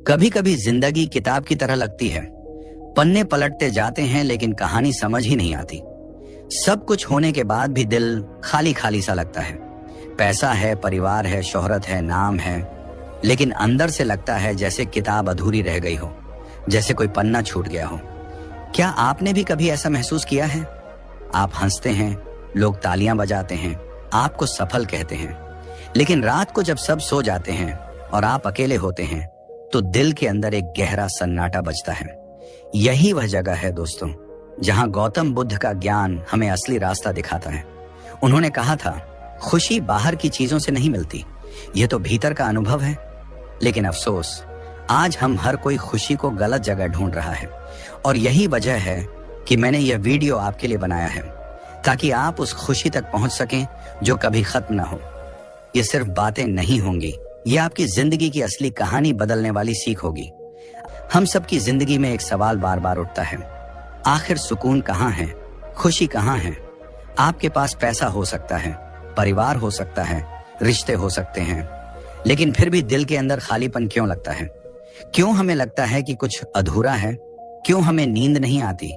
कभी कभी जिंदगी किताब की तरह लगती है। पन्ने पलटते जाते हैं लेकिन कहानी समझ ही नहीं आती। सब कुछ होने के बाद भी दिल खाली खाली सा लगता है। पैसा है, परिवार है, शोहरत है, नाम है, लेकिन अंदर से लगता है जैसे किताब अधूरी रह गई हो, जैसे कोई पन्ना छूट गया हो। क्या आपने भी कभी ऐसा महसूस किया है? आप हंसते हैं, लोग तालियां बजाते हैं, आपको सफल कहते हैं, लेकिन रात को जब सब सो जाते हैं और आप अकेले होते हैं तो दिल के अंदर एक गहरा सन्नाटा बजता है। यही वह जगह है दोस्तों, जहां गौतम बुद्ध का ज्ञान हमें असली रास्ता दिखाता है। उन्होंने कहा था, खुशी बाहर की चीजों से नहीं मिलती, यह तो भीतर का अनुभव है। लेकिन अफसोस, आज हम हर कोई खुशी को गलत जगह ढूंढ रहा है। और यही वजह है कि मैंने यह वीडियो आपके लिए बनाया है, ताकि आप उस खुशी तक पहुंच सकें जो कभी खत्म ना हो। ये सिर्फ बातें नहीं होंगी, ये आपकी जिंदगी की असली कहानी बदलने वाली सीख होगी। हम सबकी जिंदगी में एक सवाल बार बार उठता है, आखिर सुकून कहाँ है, खुशी कहाँ है? आपके पास पैसा हो सकता है, परिवार हो सकता है, रिश्ते हो सकते हैं, लेकिन फिर भी दिल के अंदर खालीपन क्यों लगता है? क्यों हमें लगता है कि कुछ अधूरा है? क्यों हमें नींद नहीं आती?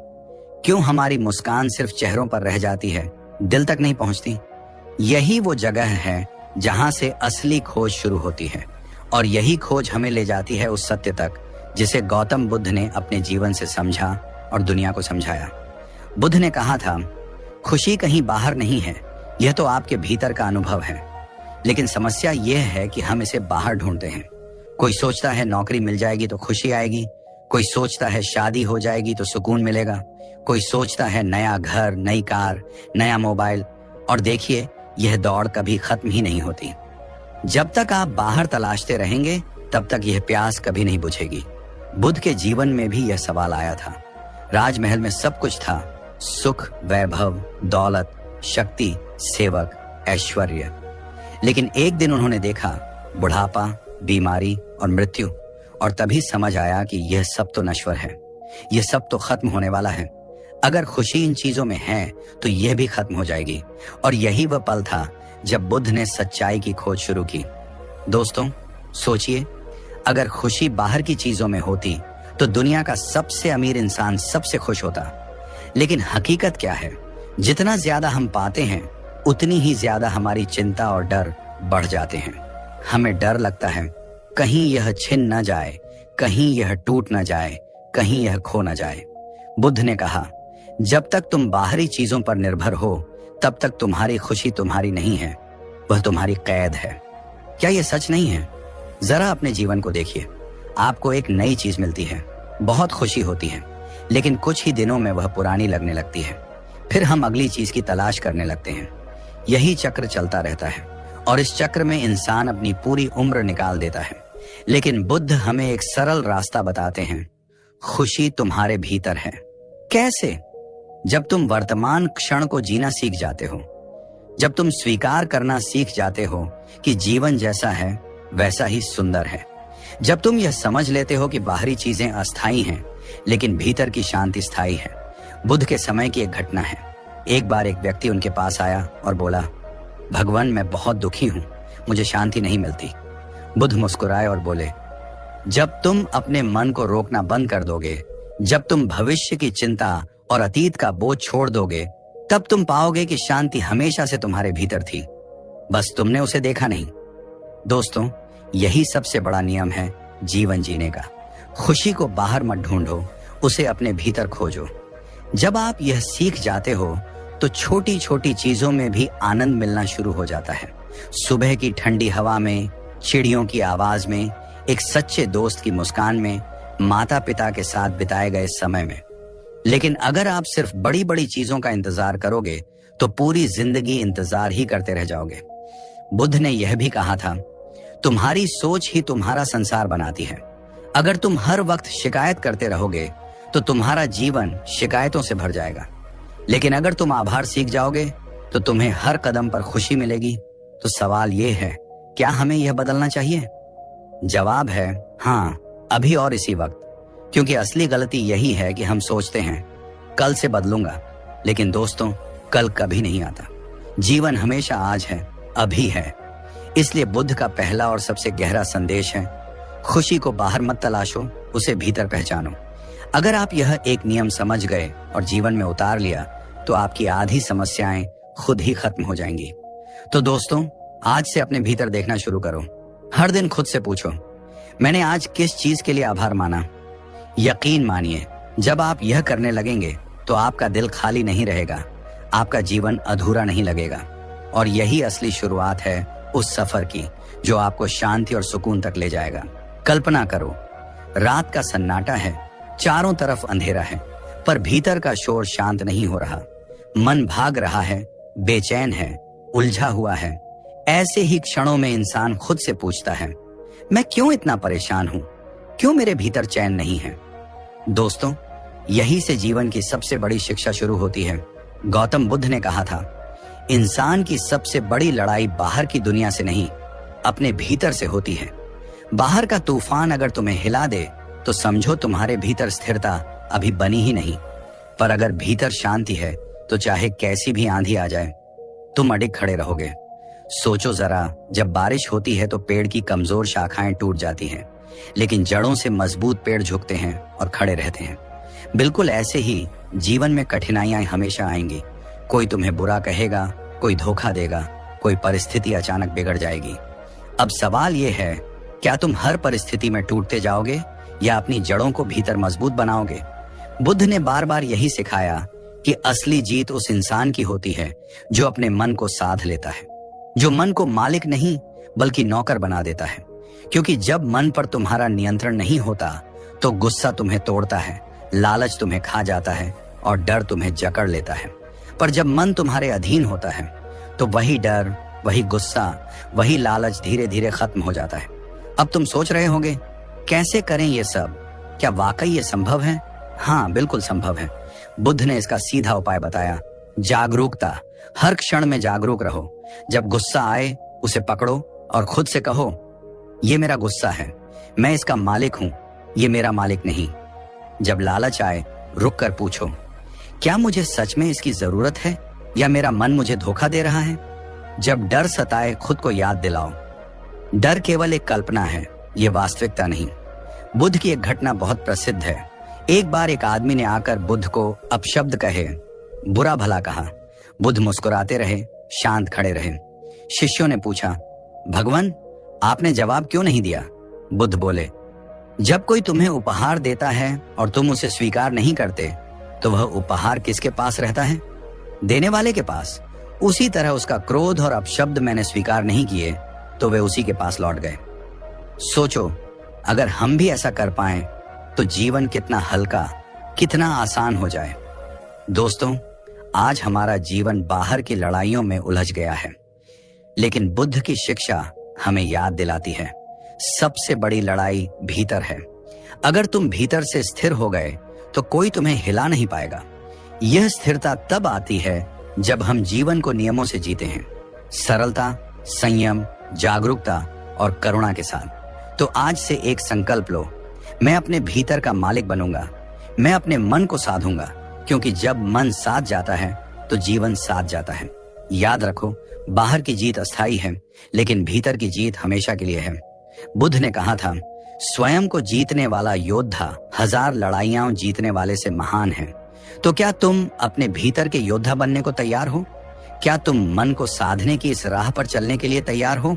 क्यों हमारी मुस्कान सिर्फ चेहरों पर रह जाती है, दिल तक नहीं पहुंचती? यही वो जगह है जहां से असली खोज शुरू होती है, और यही खोज हमें ले जाती है उस सत्य तक जिसे गौतम बुद्ध ने अपने जीवन से समझा और दुनिया को समझाया। बुद्ध ने कहा था, खुशी कहीं बाहर नहीं है, यह तो आपके भीतर का अनुभव है। लेकिन समस्या यह है कि हम इसे बाहर ढूंढते हैं। कोई सोचता है नौकरी मिल जाएगी तो खुशी आएगी, कोई सोचता है शादी हो जाएगी तो सुकून मिलेगा, कोई सोचता है नया घर, नई कार, नया मोबाइल। और देखिए, यह दौड़ कभी खत्म ही नहीं होती। जब तक आप बाहर तलाशते रहेंगे तब तक यह प्यास कभी नहीं बुझेगी। बुद्ध के जीवन में भी यह सवाल आया था। राजमहल में सब कुछ था, सुख, वैभव, दौलत, शक्ति, सेवक, ऐश्वर्य। लेकिन एक दिन उन्होंने देखा बुढ़ापा, बीमारी और मृत्यु, और तभी समझ आया कि यह सब तो नश्वर है, यह सब तो खत्म होने वाला है। अगर खुशी इन चीजों में है तो यह भी खत्म हो जाएगी। और यही वह पल था जब बुद्ध ने सच्चाई की खोज शुरू की। दोस्तों, सोचिए, अगर खुशी बाहर की चीजों में होती तो दुनिया का सबसे अमीर इंसान सबसे खुश होता। लेकिन हकीकत क्या है? जितना ज्यादा हम पाते हैं उतनी ही ज्यादा हमारी चिंता और डर बढ़ जाते हैं। हमें डर लगता है कहीं यह छिन न जाए, कहीं यह टूट न जाए, कहीं यह खो न जाए। बुद्ध ने कहा, जब तक तुम बाहरी चीजों पर निर्भर हो तब तक तुम्हारी खुशी तुम्हारी नहीं है, वह तुम्हारी कैद है। क्या यह सच नहीं है? जरा अपने जीवन को देखिए। आपको एक नई चीज मिलती है, बहुत खुशी होती है, लेकिन कुछ ही दिनों में वह पुरानी लगने लगती है। फिर हम अगली चीज की तलाश करने लगते हैं। यही चक्र चलता रहता है और इस चक्र में इंसान अपनी पूरी उम्र निकाल देता है। लेकिन बुद्ध हमें एक सरल रास्ता बताते हैं, खुशी तुम्हारे भीतर है। कैसे? जब तुम वर्तमान क्षण को जीना सीख जाते हो, जब तुम स्वीकार करना सीख जाते हो कि जीवन जैसा है वैसा ही सुंदर है, जब तुम यह समझ लेते हो कि बाहरी चीजें अस्थायी हैं लेकिन भीतर की शांति स्थायी है। बुद्ध के समय की एक घटना है। एक बार एक व्यक्ति उनके पास आया और बोला, भगवान, मैं बहुत दुखी हूं, मुझे शांति नहीं मिलती। बुद्ध मुस्कुराए और बोले, जब तुम अपने मन को रोकना बंद कर दोगे, जब तुम भविष्य की चिंता और अतीत का बोझ छोड़ दोगे, तब तुम पाओगे कि शांति हमेशा से तुम्हारे भीतर थी, बस तुमने उसे देखा नहीं। दोस्तों, यही सबसे बड़ा नियम है जीवन जीने का। खुशी को बाहर मत ढूंढो, उसे अपने भीतर खोजो। जब आप यह सीख जाते हो तो छोटी छोटी चीजों में भी आनंद मिलना शुरू हो जाता है। सुबह की ठंडी हवा में, चिड़ियों की आवाज में, एक सच्चे दोस्त की मुस्कान में, माता पिता के साथ बिताए गए समय में। लेकिन अगर आप सिर्फ बड़ी बड़ी चीजों का इंतजार करोगे तो पूरी जिंदगी इंतजार ही करते रह जाओगे। बुद्ध ने यह भी कहा था, तुम्हारी सोच ही तुम्हारा संसार बनाती है। अगर तुम हर वक्त शिकायत करते रहोगे तो तुम्हारा जीवन शिकायतों से भर जाएगा। लेकिन अगर तुम आभार सीख जाओगे तो तुम्हें हर कदम पर खुशी मिलेगी। तो सवाल यह है, क्या हमें यह बदलना चाहिए? जवाब है हाँ, अभी और इसी वक्त। क्योंकि असली गलती यही है कि हम सोचते हैं कल से बदलूंगा, लेकिन दोस्तों, कल कभी नहीं आता। जीवन हमेशा आज है, अभी है। इसलिए बुद्ध का पहला और सबसे गहरा संदेश है, खुशी को बाहर मत तलाशो, उसे भीतर पहचानो। अगर आप यह एक नियम समझ गए और जीवन में उतार लिया तो आपकी आधी समस्याएं खुद ही खत्म हो जाएंगी। तो दोस्तों, आज से अपने भीतर देखना शुरू करो। हर दिन खुद से पूछो, मैंने आज किस चीज के लिए आभार माना। यकीन मानिए, जब आप यह करने लगेंगे तो आपका दिल खाली नहीं रहेगा, आपका जीवन अधूरा नहीं लगेगा। और यही असली शुरुआत है उस सफर की जो आपको शांति और सुकून तक ले जाएगा। कल्पना करो, रात का सन्नाटा है, चारों तरफ अंधेरा है, पर भीतर का शोर शांत नहीं हो रहा। मन भाग रहा है, बेचैन है, उलझा हुआ है। ऐसे ही क्षणों में इंसान खुद से पूछता है, मैं क्यों इतना परेशान हूं? क्यों मेरे भीतर चैन नहीं है? दोस्तों, यही से जीवन की सबसे बड़ी शिक्षा शुरू होती है। गौतम बुद्ध ने कहा था, इंसान की सबसे बड़ी लड़ाई बाहर की दुनिया से नहीं, अपने भीतर से होती है। बाहर का तूफान अगर तुम्हें हिला दे तो समझो तुम्हारे भीतर स्थिरता अभी बनी ही नहीं। पर अगर भीतर शांति है तो चाहे कैसी भी आंधी आ जाए, तुम अडिग खड़े रहोगे। सोचो जरा, जब बारिश होती है तो पेड़ की कमजोर शाखाएं टूट जाती हैं, लेकिन जड़ों से मजबूत पेड़ झुकते हैं और खड़े रहते हैं। बिल्कुल ऐसे ही जीवन में कठिनाइयां हमेशा आएंगी। कोई तुम्हें बुरा कहेगा, कोई धोखा देगा, कोई परिस्थिति अचानक बिगड़ जाएगी। अब सवाल यह है, क्या तुम हर परिस्थिति में टूटते जाओगे या अपनी जड़ों को भीतर मजबूत बनाओगे? बुद्ध ने बार बार यही सिखाया कि असली जीत उस इंसान की होती है जो अपने मन को साध लेता है, जो मन को मालिक नहीं बल्कि नौकर बना देता है। क्योंकि जब मन पर तुम्हारा नियंत्रण नहीं होता तो गुस्सा तुम्हें तोड़ता है, लालच तुम्हें खा जाता है और डर तुम्हें जकड़ लेता है। पर जब मन तुम्हारे अधीन होता है तो वही डर, वही गुस्सा, वही लालच धीरे धीरे खत्म हो जाता है। अब तुम सोच रहे होंगे, कैसे करें ये सब? क्या वाकई ये संभव है? हाँ, बिल्कुल संभव है। बुद्ध ने इसका सीधा उपाय बताया, जागरूकता। हर क्षण में जागरूक रहो। जब गुस्सा आए उसे पकड़ो और खुद से कहो, ये मेरा गुस्सा है, मैं इसका मालिक हूं, ये मेरा मालिक नहीं। जब लालच आए, रुक कर पूछो, क्या मुझे सच में इसकी जरूरत है या मेरा मन मुझे धोखा दे रहा है? जब डर सताए, खुद को याद दिलाओ, डर केवल एक कल्पना है, ये वास्तविकता नहीं। बुद्ध की एक घटना बहुत प्रसिद्ध है। एक बार एक आदमी ने आकर बुद्ध को अपशब्द कहे, बुरा भला कहा। बुद्ध मुस्कुराते रहे, शांत खड़े रहे। शिष्यों ने पूछा, भगवान, आपने जवाब क्यों नहीं दिया? बुद्ध बोले, जब कोई तुम्हें उपहार देता है और तुम उसे स्वीकार नहीं करते तो वह उपहार किसके पास रहता है? देने वाले के पास। उसी तरह उसका क्रोध और अपशब्द मैंने स्वीकार नहीं किए तो वे उसी के पास लौट गए। सोचो, अगर हम भी ऐसा कर पाएं तो जीवन कितना हल्का, कितना आसान हो जाए। दोस्तों, आज हमारा जीवन बाहर की लड़ाइयों में उलझ गया है, लेकिन बुद्ध की शिक्षा हमें याद दिलाती है, सबसे बड़ी लड़ाई भीतर है। अगर तुम भीतर से स्थिर हो गए तो कोई तुम्हें हिला नहीं पाएगा। यह स्थिरता तब आती है जब हम जीवन को नियमों से जीते हैं, सरलता, संयम, जागरूकता और करुणा के साथ। तो आज से एक संकल्प लो, मैं अपने भीतर का मालिक बनूंगा, मैं अपने मन को साधूंगा, क्योंकि जब मन साथ जाता है तो जीवन साथ जाता है। याद रखो, बाहर की जीत अस्थायी है, लेकिन भीतर की जीत हमेशा के लिए है। बुद्ध ने कहा था, स्वयं को जीतने वाला योद्धा 1000 लड़ाइयां जीतने वाले से महान है। तो क्या तुम अपने भीतर के योद्धा बनने को तैयार हो? क्या तुम मन को साधने की इस राह पर चलने के लिए तैयार हो?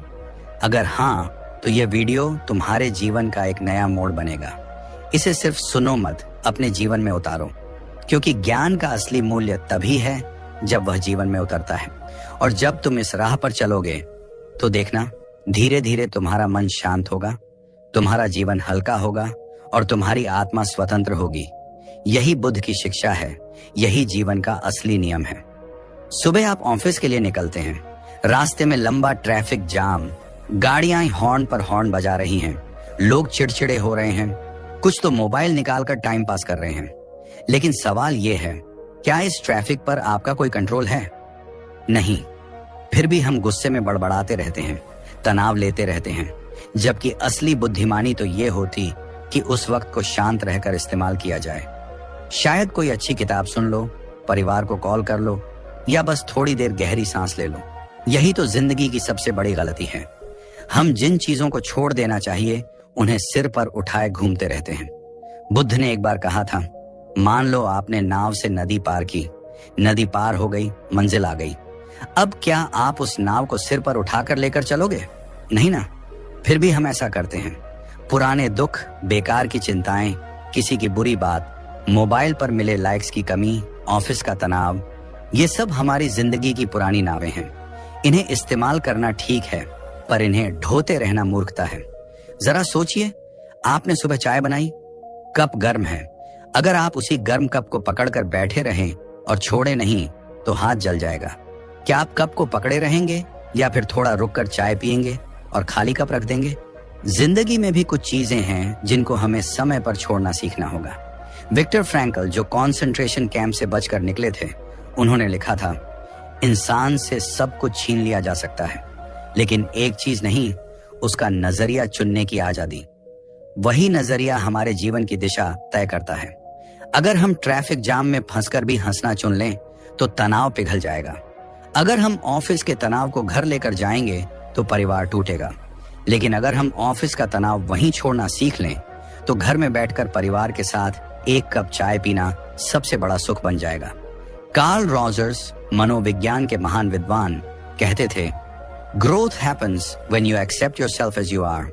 अगर हाँ, तो यह वीडियो तुम्हारे जीवन का एक नया मोड़ बनेगा। इसे सिर्फ सुनो मत, अपने जीवन में उतारो, क्योंकि ज्ञान का असली मूल्य तभी है जब वह जीवन में उतरता है। और जब तुम इस राह पर चलोगे तो देखना, धीरे धीरे तुम्हारा मन शांत होगा, तुम्हारा जीवन हल्का होगा और तुम्हारी आत्मा स्वतंत्र होगी। यही बुद्ध की शिक्षा है, यही जीवन का असली नियम है। सुबह आप ऑफिस के लिए निकलते हैं, रास्ते में लंबा ट्रैफिक जाम, गाड़ियां हॉर्न पर हॉर्न बजा रही हैं, लोग चिड़चिड़े हो रहे हैं, कुछ तो मोबाइल निकालकर टाइम पास कर रहे हैं। लेकिन सवाल यह है, क्या इस ट्रैफिक पर आपका कोई कंट्रोल है? नहीं। फिर भी हम गुस्से में बड़बड़ाते रहते हैं, तनाव लेते रहते हैं, जबकि असली बुद्धिमानी तो ये होती कि उस वक्त को शांत रहकर इस्तेमाल किया जाए। शायद कोई अच्छी किताब सुन लो, परिवार को कॉल कर लो या बस थोड़ी देर गहरी सांस ले लो। यही तो जिंदगी की सबसे बड़ी गलती है। हम जिन चीजों को छोड़ देना चाहिए उन्हें सिर पर उठाए घूमते रहते हैं। बुद्ध ने एक बार कहा था, मान लो आपने नाव से नदी पार की, नदी पार हो गई, मंजिल आ गई। अब क्या आप उस नाव को सिर पर उठाकर लेकर चलोगे? नहीं ना। फिर भी हम ऐसा करते हैं। पुराने दुख, बेकार की चिंताएं, किसी की बुरी बात, मोबाइल पर मिले लाइक्स की कमी, ऑफिस का तनाव, ये सब हमारी जिंदगी की पुरानी नावें हैं। इन्हें इस्तेमाल करना ठीक है, पर इन्हें ढोते रहना मूर्खता है। जरा सोचिए, आपने सुबह चाय बनाई, कप गर्म है। अगर आप उसी गर्म कप को पकड़कर बैठे रहें और छोड़े नहीं तो हाथ जल जाएगा। क्या आप कप को पकड़े रहेंगे या फिर थोड़ा रुककर चाय पिएंगे और खाली कप रख देंगे? जिंदगी में भी कुछ चीजें हैं जिनको हमें समय पर छोड़ना सीखना होगा। विक्टर फ्रैंकल, जो कॉन्सेंट्रेशन कैंप से बचकर निकले थे, उन्होंने लिखा था, इंसान से सब कुछ छीन लिया जा सकता है, लेकिन एक चीज नहीं, उसका नजरिया चुनने की आजादी। वही नजरिया हमारे जीवन की दिशा तय करता है। अगर हम ट्रैफिक जाम में फंसकर भी हंसना चुन लें तो तनाव पिघल जाएगा। अगर हम ऑफिस के तनाव को घर लेकर जाएंगे तो परिवार टूटेगा। लेकिन अगर हम ऑफिस का तनाव वहीं छोड़ना सीख लें तो घर में बैठकर परिवार के साथ एक कप चाय पीना सबसे बड़ा सुख बन जाएगा। कार्ल रॉजर्स, मनोविज्ञान के महान विद्वान, कहते थे, growth happens when you accept yourself as you are.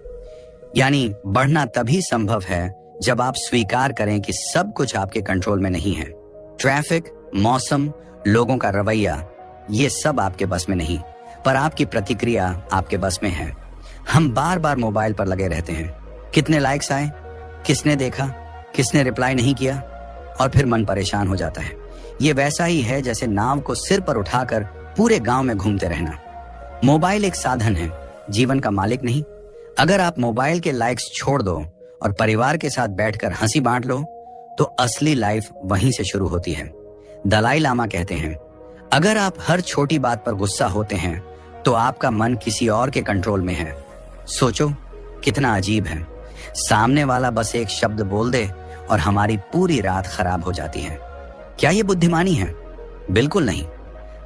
यानी बढ़ना तभी संभव है जब आप स्वीकार करें कि सब कुछ आपके कंट्रोल में नहीं है। ट्रैफिक, मौसम, लोगों का रवैया, ये सब आपके बस में नहीं, पर आपकी प्रतिक्रिया आपके बस में है। हम बार बार मोबाइल पर लगे रहते हैं। कितने लाइक्स आए, किसने देखा, किसने रिप्लाई नहीं किया, और फिर मन परेशान हो जाता है। ये वैसा ही है जैसे नाव को सिर पर उठाकर पूरे गांव में घूमते रहना। मोबाइल एक साधन है, जीवन का मालिक नहीं। अगर आप मोबाइल के लाइक्स छोड़ दो और परिवार के साथ बैठकर हंसी बांट लो तो असली लाइफ वहीं से शुरू होती है। दलाई लामा कहते हैं, अगर आप हर छोटी बात पर गुस्सा होते हैं तो आपका मन किसी और के कंट्रोल में है। सोचो कितना अजीब है, सामने वाला बस एक शब्द बोल दे और हमारी पूरी रात खराब हो जाती है। क्या ये बुद्धिमानी है? बिल्कुल नहीं।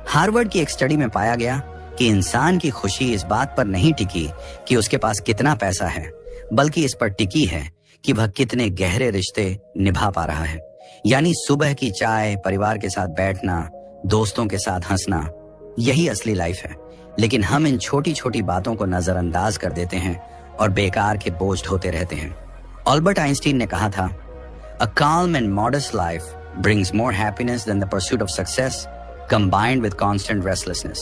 हार्वर्ड की एक स्टडी में पाया गया कि इंसान की खुशी इस बात पर नहीं टिकी कि उसके पास कितना पैसा है, बल्कि इस पर टिकी है कि वह कितने गहरे रिश्ते निभा पा रहा है। यानी सुबह की चाय, परिवार के साथ बैठना, दोस्तों के साथ हंसना, यही असली लाइफ है। लेकिन हम इन छोटी छोटी बातों को नजरअंदाज कर देते हैं और बेकार के बोझ ढोते रहते हैं। अल्बर्ट आइंस्टीन ने कहा था, अ calm and modest life brings more happiness than the pursuit of success combined with constant restlessness।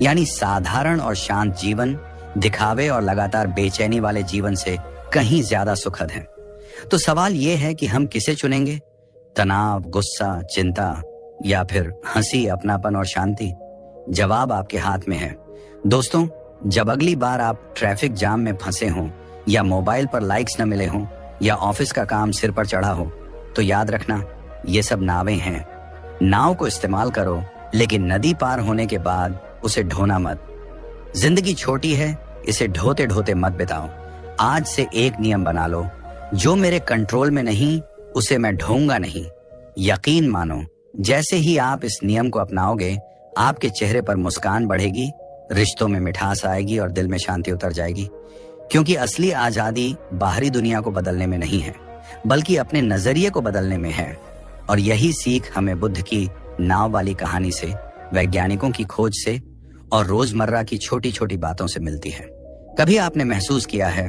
यानी साधारण और शांत जीवन दिखावे और लगातार बेचैनी वाले जीवन से कहीं ज्यादा सुखद है। तो सवाल यह है कि हम किसे चुनेंगे, तनाव, गुस्सा, चिंता, या फिर हंसी, अपनापन और शांति? जवाब आपके हाथ में है। दोस्तों, जब अगली बार आप ट्रैफिक जाम में फंसे हों, या मोबाइल पर लाइक्स न मिले हों, या ऑफिस का काम सिर पर चढ़ा हो, तो याद रखना, ये सब नावें हैं। नाव को इस्तेमाल करो, लेकिन नदी पार होने के बाद उसे ढोना मत। जिंदगी छोटी है, इसे ढोते ढोते मत बिताओ। आज से एक नियम बना लो, जो मेरे कंट्रोल में नहीं उसे मैं ढोऊंगा नहीं। यकीन मानो, जैसे ही आप इस नियम को अपनाओगे, आपके चेहरे पर मुस्कान बढ़ेगी, रिश्तों में मिठास आएगी और दिल में शांति उतर जाएगी। क्योंकि असली आजादी बाहरी दुनिया को बदलने में नहीं है, बल्कि अपने नजरिए को बदलने में है। और यही सीख हमें बुद्ध की नाव वाली कहानी से, वैज्ञानिकों की खोज से और रोजमर्रा की छोटी छोटी बातों से मिलती है। कभी आपने महसूस किया है,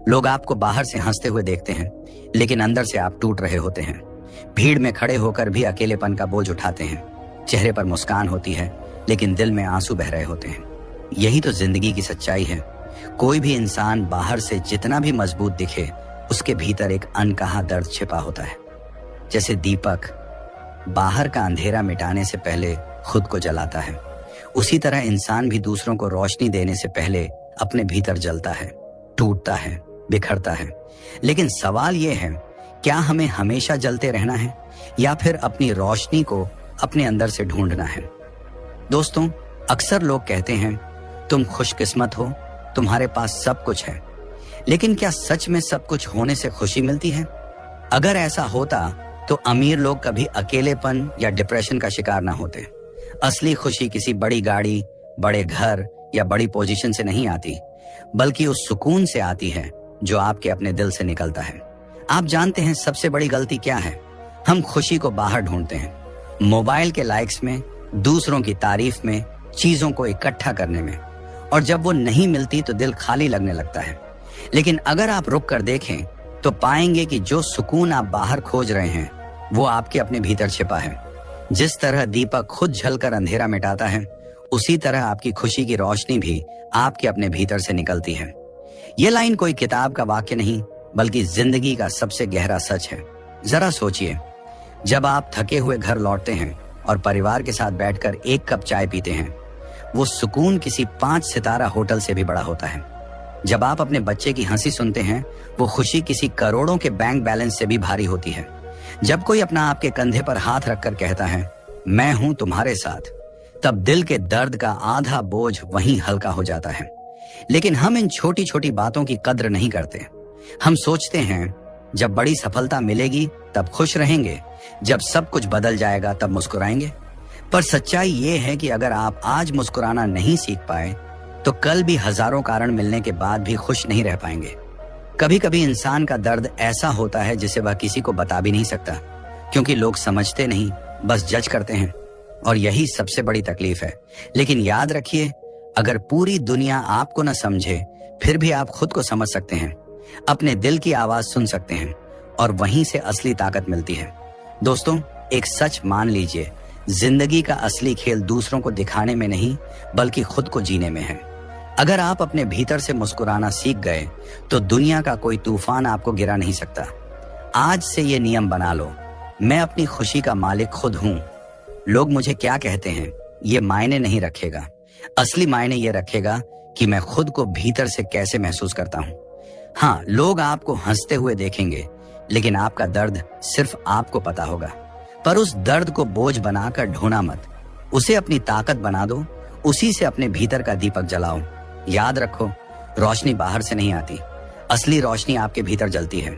लोग आपको बाहर से हंसते हुए देखते हैं, लेकिन अंदर से आप टूट रहे होते हैं। भीड़ में खड़े होकर भी अकेलेपन का बोझ उठाते हैं। चेहरे पर मुस्कान होती है, लेकिन दिल में आंसू बह रहे होते हैं। यही तो जिंदगी की सच्चाई है। कोई भी इंसान बाहर से जितना भी मजबूत दिखे, उसके भीतर एक अनकहा दर्द छिपा होता है। जैसे दीपक बाहर का अंधेरा मिटाने से पहले खुद को जलाता है, उसी तरह इंसान भी दूसरों को रोशनी देने से पहले अपने भीतर जलता है, टूटता है, बिखरता है। लेकिन सवाल यह है, क्या हमें हमेशा जलते रहना है, या फिर अपनी रोशनी को अपने अंदर से ढूंढना है? दोस्तों, अक्सर लोग कहते हैं, तुम खुशकिस्मत हो, तुम्हारे पास सब कुछ है। लेकिन क्या सच में सब कुछ होने से खुशी मिलती है? अगर ऐसा होता तो अमीर लोग कभी अकेलेपन या डिप्रेशन का शिकार ना होते। असली खुशी किसी बड़ी गाड़ी, बड़े घर या बड़ी पोजीशन से नहीं आती, बल्कि उस सुकून से आती है जो आपके अपने दिल से निकलता है। आप जानते हैं सबसे बड़ी गलती क्या है? हम खुशी को बाहर ढूंढते हैं, मोबाइल के लाइक्स में, दूसरों की तारीफ में, चीजों को इकट्ठा करने में, और जब वो नहीं मिलती तो दिल खाली लगने लगता है। लेकिन अगर आप रुक कर देखें तो पाएंगे कि जो सुकून आप बाहर खोज रहे हैं वो आपके अपने भीतर छिपा है। जिस तरह दीपक खुद जलकर अंधेरा मिटाता है, उसी तरह आपकी खुशी की रोशनी भी आपके अपने भीतर से निकलती है। ये लाइन कोई किताब का वाक्य नहीं, बल्कि जिंदगी का सबसे गहरा सच है। जरा सोचिए, जब आप थके हुए घर लौटते हैं और परिवार के साथ बैठकर एक कप चाय पीते हैं, वो सुकून किसी 5 सितारा होटल से भी बड़ा होता है। जब आप अपने बच्चे की हंसी सुनते हैं, वो खुशी किसी करोड़ों के बैंक बैलेंस से भी भारी होती है। जब कोई अपना आपके कंधे पर हाथ रखकर कहता है, मैं हूं तुम्हारे साथ, तब दिल के दर्द का आधा बोझ वहीं हल्का हो जाता है। लेकिन हम इन छोटी छोटी बातों की कद्र नहीं करते। हम सोचते हैं जब बड़ी सफलता मिलेगी तब खुश रहेंगे, जब सब कुछ बदल जाएगा तब मुस्कुराएंगे। पर सच्चाई ये है कि अगर आप आज मुस्कुराना नहीं सीख पाए तो कल भी हजारों कारण मिलने के बाद भी खुश नहीं रह पाएंगे। कभी कभी इंसान का दर्द ऐसा होता है जिसे वह किसी को बता भी नहीं सकता, क्योंकि लोग समझते नहीं, बस जज करते हैं, और यही सबसे बड़ी तकलीफ है। लेकिन याद रखिए, अगर पूरी दुनिया आपको न समझे फिर भी आप खुद को समझ सकते हैं, अपने दिल की आवाज सुन सकते हैं, और वहीं से असली ताकत मिलती है। दोस्तों, एक सच मान लीजिए, जिंदगी का असली खेल दूसरों को दिखाने में नहीं, बल्कि खुद को जीने में है। अगर आप अपने भीतर से मुस्कुराना सीख गए तो दुनिया का कोई तूफान आपको गिरा नहीं सकता। आज से ये नियम बना लो, मैं अपनी खुशी का मालिक खुद हूं। लोग मुझे क्या कहते हैं ये मायने नहीं रखेगा, असली मायने ये रखेगा कि मैं खुद को भीतर से कैसे महसूस करता हूं। हाँ, लोग आपको हंसते हुए देखेंगे, लेकिन आपका दर्द सिर्फ आपको पता होगा। पर उस दर्द को बोझ बनाकर ढोना मत, उसे अपनी ताकत बना दो, उसी से अपने भीतर का दीपक जलाओ। याद रखो, रोशनी बाहर से नहीं आती, असली रोशनी आपके भीतर जलती है,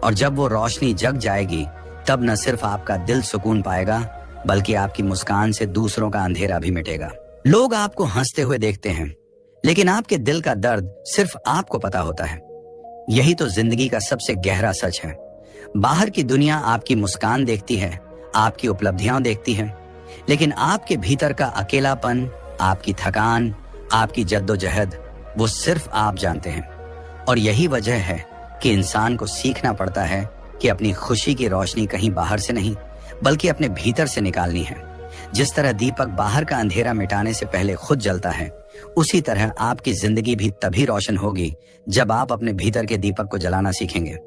और जब वो रोशनी जग जाएगी तब न सिर्फ आपका दिल सुकून पाएगा, बल्कि आपकी मुस्कान से दूसरों का अंधेरा भी मिटेगा। लोग आपको हंसते हुए देखते हैं, लेकिन आपके दिल का दर्द सिर्फ आपको पता होता है। यही तो जिंदगी का सबसे गहरा सच है। बाहर की दुनिया आपकी मुस्कान देखती है, आपकी उपलब्धियां देखती है, लेकिन आपके भीतर का अकेलापन, आपकी थकान, आपकी जद्दोजहद, वो सिर्फ आप जानते हैं। और यही वजह है कि इंसान को सीखना पड़ता है कि अपनी खुशी की रोशनी कहीं बाहर से नहीं, बल्कि अपने भीतर से निकालनी है। जिस तरह दीपक बाहर का अंधेरा मिटाने से पहले खुद जलता है, उसी तरह आपकी जिंदगी भी तभी रोशन होगी जब आप अपने भीतर के दीपक को जलाना सीखेंगे।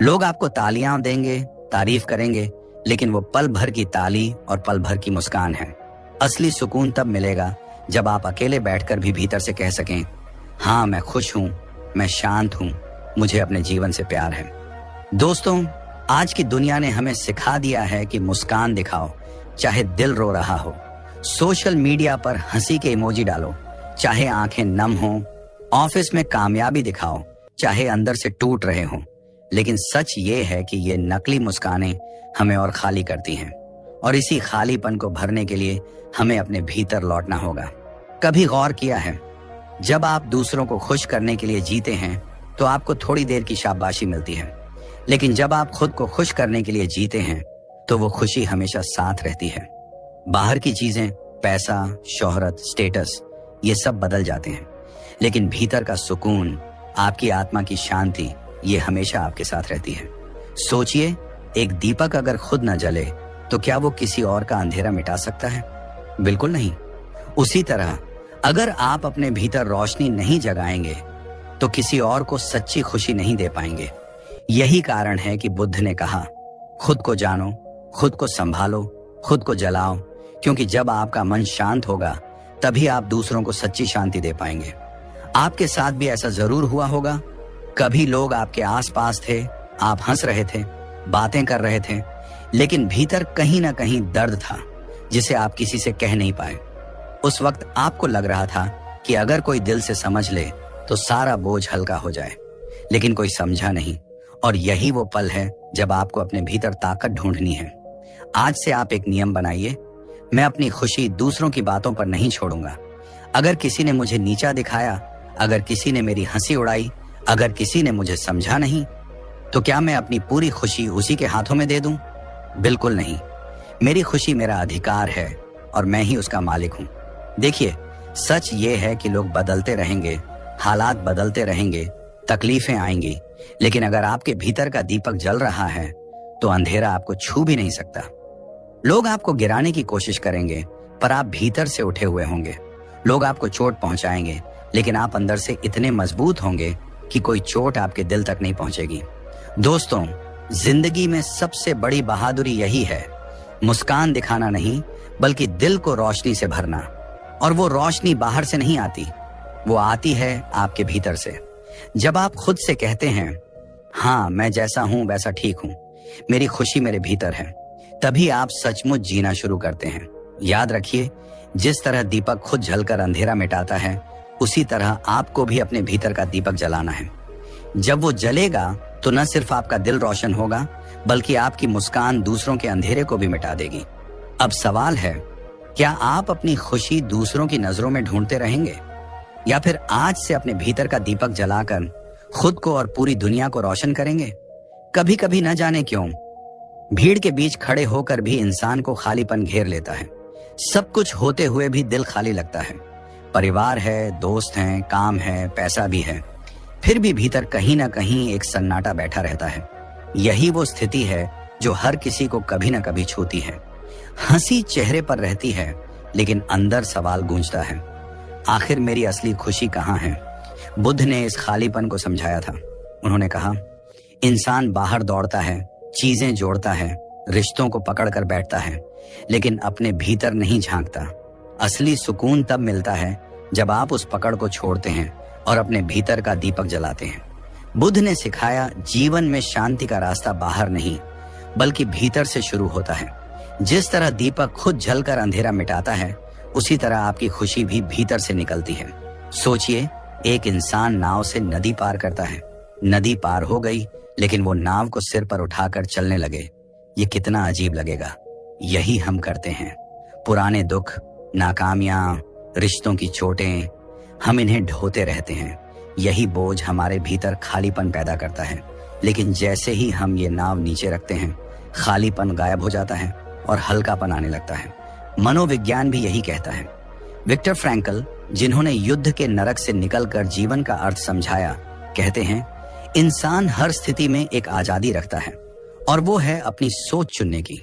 लोग आपको तालियां देंगे, तारीफ करेंगे, लेकिन वो पल भर की ताली और पल भर की मुस्कान है। असली सुकून तब मिलेगा जब आप अकेले बैठकर भी भीतर से कह सकें, हाँ मैं खुश हूं, मैं शांत हूं, मुझे अपने जीवन से प्यार है। दोस्तों, आज की दुनिया ने हमें सिखा दिया है कि मुस्कान दिखाओ, चाहे दिल रो रहा हो। सोशल मीडिया पर हंसी के इमोजी डालो, चाहे आंखें नम हो। ऑफिस में कामयाबी दिखाओ, चाहे अंदर से टूट रहे हों। लेकिन सच ये है कि ये नकली मुस्कानें हमें और खाली करती हैं, और इसी खालीपन को भरने के लिए हमें अपने भीतर लौटना होगा। कभी गौर किया है, जब आप दूसरों को खुश करने के लिए जीते हैं तो आपको थोड़ी देर की शाबाशी मिलती है, लेकिन जब आप खुद को खुश करने के लिए जीते हैं तो वो खुशी हमेशा साथ रहती है। बाहर की चीजें, पैसा, शोहरत, स्टेटस, ये सब बदल जाते हैं, लेकिन भीतर का सुकून, आपकी आत्मा की शांति, ये हमेशा आपके साथ रहती है। सोचिए, एक दीपक अगर खुद न जले तो क्या वो किसी और का अंधेरा मिटा सकता है? बिल्कुल नहीं। उसी तरह अगर आप अपने भीतर रोशनी नहीं जगाएंगे तो किसी और को सच्ची खुशी नहीं दे पाएंगे। यही कारण है कि बुद्ध ने कहा, खुद को जानो, खुद को संभालो, खुद को जलाओ, क्योंकि जब आपका मन शांत होगा तभी आप दूसरों को सच्ची शांति दे पाएंगे। आपके साथ भी ऐसा जरूर हुआ होगा। कभी लोग आपके आसपास थे, आप हंस रहे थे, बातें कर रहे थे, लेकिन भीतर कहीं ना कहीं दर्द था जिसे आप किसी से कह नहीं पाए। उस वक्त आपको लग रहा था कि अगर कोई दिल से समझ ले तो सारा बोझ हल्का हो जाए, लेकिन कोई समझा नहीं। और यही वो पल है जब आपको अपने भीतर ताकत ढूंढनी है। आज से आप एक नियम बनाइए, मैं अपनी खुशी दूसरों की बातों पर नहीं छोड़ूंगा। अगर किसी ने मुझे नीचा दिखाया, अगर किसी ने मेरी हंसी उड़ाई, अगर किसी ने मुझे समझा नहीं तो क्या मैं अपनी पूरी खुशी उसी के हाथों में दे दूं? बिल्कुल नहीं। मेरी खुशी मेरा अधिकार है और मैं ही उसका मालिक हूं। देखिए, सच ये है कि लोग बदलते रहेंगे, हालात बदलते रहेंगे, तकलीफें आएंगी, लेकिन अगर आपके भीतर का दीपक जल रहा है तो अंधेरा आपको छू भी नहीं सकता। लोग आपको गिराने की कोशिश करेंगे, पर आप भीतर से उठे हुए होंगे। लोग आपको चोट पहुंचाएंगे, लेकिन आप अंदर से इतने मजबूत होंगे कि कोई चोट आपके दिल तक नहीं पहुंचेगी। दोस्तों, जिंदगी में सबसे बड़ी बहादुरी यही है, मुस्कान दिखाना नहीं, बल्कि दिल को रोशनी से भरना। और वो रोशनी बाहर से नहीं आती, वो आती है आपके भीतर से। जब आप खुद से कहते हैं, हाँ मैं जैसा हूं वैसा ठीक हूं, मेरी खुशी मेरे भीतर है, तभी आप सचमुच जीना शुरू करते हैं। याद रखिए, जिस तरह दीपक खुद जलकर अंधेरा मिटाता है, उसी तरह आपको भी अपने भीतर का दीपक जलाना है। जब वो जलेगा तो न सिर्फ आपका दिल रोशन होगा, बल्कि आपकी मुस्कान दूसरों के अंधेरे को भी मिटा देगी। अब सवाल है, क्या आप अपनी खुशी दूसरों की नजरों में ढूंढते रहेंगे, या फिर आज से अपने भीतर का दीपक जलाकर खुद को और पूरी दुनिया को रोशन करेंगे? कभी कभी न जाने क्यों भीड़ के बीच खड़े होकर भी इंसान को खालीपन घेर लेता है। सब कुछ होते हुए भी दिल खाली लगता है। परिवार है, दोस्त हैं, काम है, पैसा भी है, फिर भी भीतर कहीं ना कहीं एक सन्नाटा बैठा रहता है। यही वो स्थिति है जो हर किसी को कभी ना कभी छूती है। हंसी चेहरे पर रहती है, लेकिन अंदर सवाल गूंजता है, आखिर मेरी असली खुशी कहाँ है? बुद्ध ने इस खालीपन को समझाया था। उन्होंने कहा, इंसान बाहर दौड़ता है, चीजें जोड़ता है, रिश्तों को पकड़ कर बैठता है, लेकिन अपने भीतर नहीं झांकता। असली सुकून तब मिलता है जब आप उस पकड़ को छोड़ते हैं और अपने भीतर का दीपक जलाते हैं। बुद्ध ने सिखाया, जीवन में शांति का रास्ता बाहर नहीं, बल्कि भीतर से शुरू होता है। जिस तरह दीपक खुद जलकर अंधेरा मिटाता है, उसी तरह आपकी खुशी भी भीतर से निकलती है। सोचिए, एक इंसान नाव से नदी पार करता है। नदी पार हो गई, लेकिन वो नाव को सिर पर उठाकर चलने लगे। ये कितना अजीब लगेगा। यही हम करते हैं। पुराने दुख, नाकामियां, रिश्तों की चोटें, हम इन्हें ढोते रहते हैं। यही बोझ हमारे भीतर खालीपन पैदा करता है, लेकिन जैसे ही हम ये नाव नीचे रखते हैं, खालीपन गायब हो जाता है और हल्कापन आने लगता है। मनोविज्ञान भी यही कहता है। विक्टर फ्रैंकल, जिन्होंने युद्ध के नरक से निकलकर जीवन का अर्थ समझाया, कहते हैं, इंसान हर स्थिति में एक आजादी रखता है, और वो है अपनी सोच चुनने की।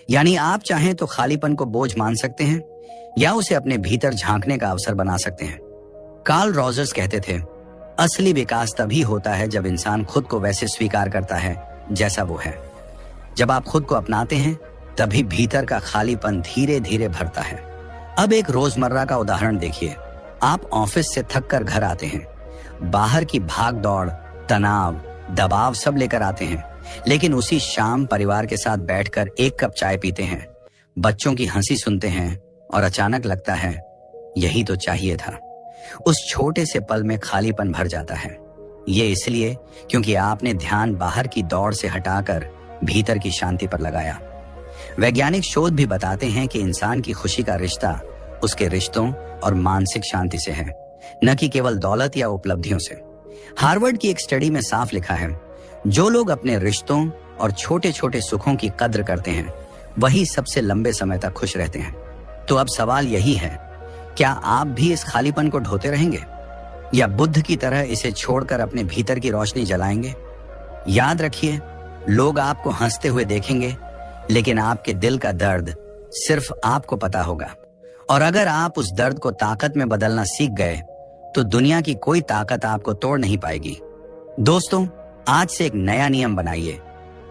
यानी आप चाहें तो खालीपन को बोझ मान सकते हैं, या उसे अपने भीतर झांकने का अवसर बना सकते हैं। कार्ल रॉजर्स कहते थे, असली विकास तभी होता है जब इंसान खुद को वैसे स्वीकार करता है जैसा वो है। जब आप खुद को अपनाते हैं, तभी भीतर का खालीपन धीरे धीरे भरता है। अब एक रोजमर्रा का उदाहरण देखिए। आप ऑफिस से थक कर घर आते हैं, बाहर की भाग दौड़, तनाव, दबाव सब लेकर आते हैं, लेकिन उसी शाम परिवार के साथ बैठकर एक कप चाय पीते हैं, बच्चों की हंसी सुनते हैं, और अचानक लगता है, यही तो चाहिए था। उस छोटे से पल में खालीपन भर जाता है। ये इसलिए क्योंकि आपने ध्यान बाहर की दौड़ से हटाकर भीतर की शांति पर लगाया। वैज्ञानिक शोध भी बताते हैं कि इंसान की खुशी का रिश्ता उसके रिश्तों और मानसिक शांति से है, न कि केवल दौलत या उपलब्धियों से। हार्वर्ड की एक स्टडी में साफ लिखा है, जो लोग अपने रिश्तों और छोटे छोटे सुखों की कद्र करते हैं, वही सबसे लंबे समय तक खुश रहते हैं। तो अब सवाल यही है, क्या आप भी इस खालीपन को ढोते रहेंगे, या बुद्ध की तरह इसे छोड़कर अपने भीतर की रोशनी जलाएंगे? याद रखिए, लोग आपको हंसते हुए देखेंगे, लेकिन आपके दिल का दर्द सिर्फ आपको पता होगा। और अगर आप उस दर्द को ताकत में बदलना सीख गए, तो दुनिया की कोई ताकत आपको तोड़ नहीं पाएगी। दोस्तों, आज से एक नया नियम बनाइए,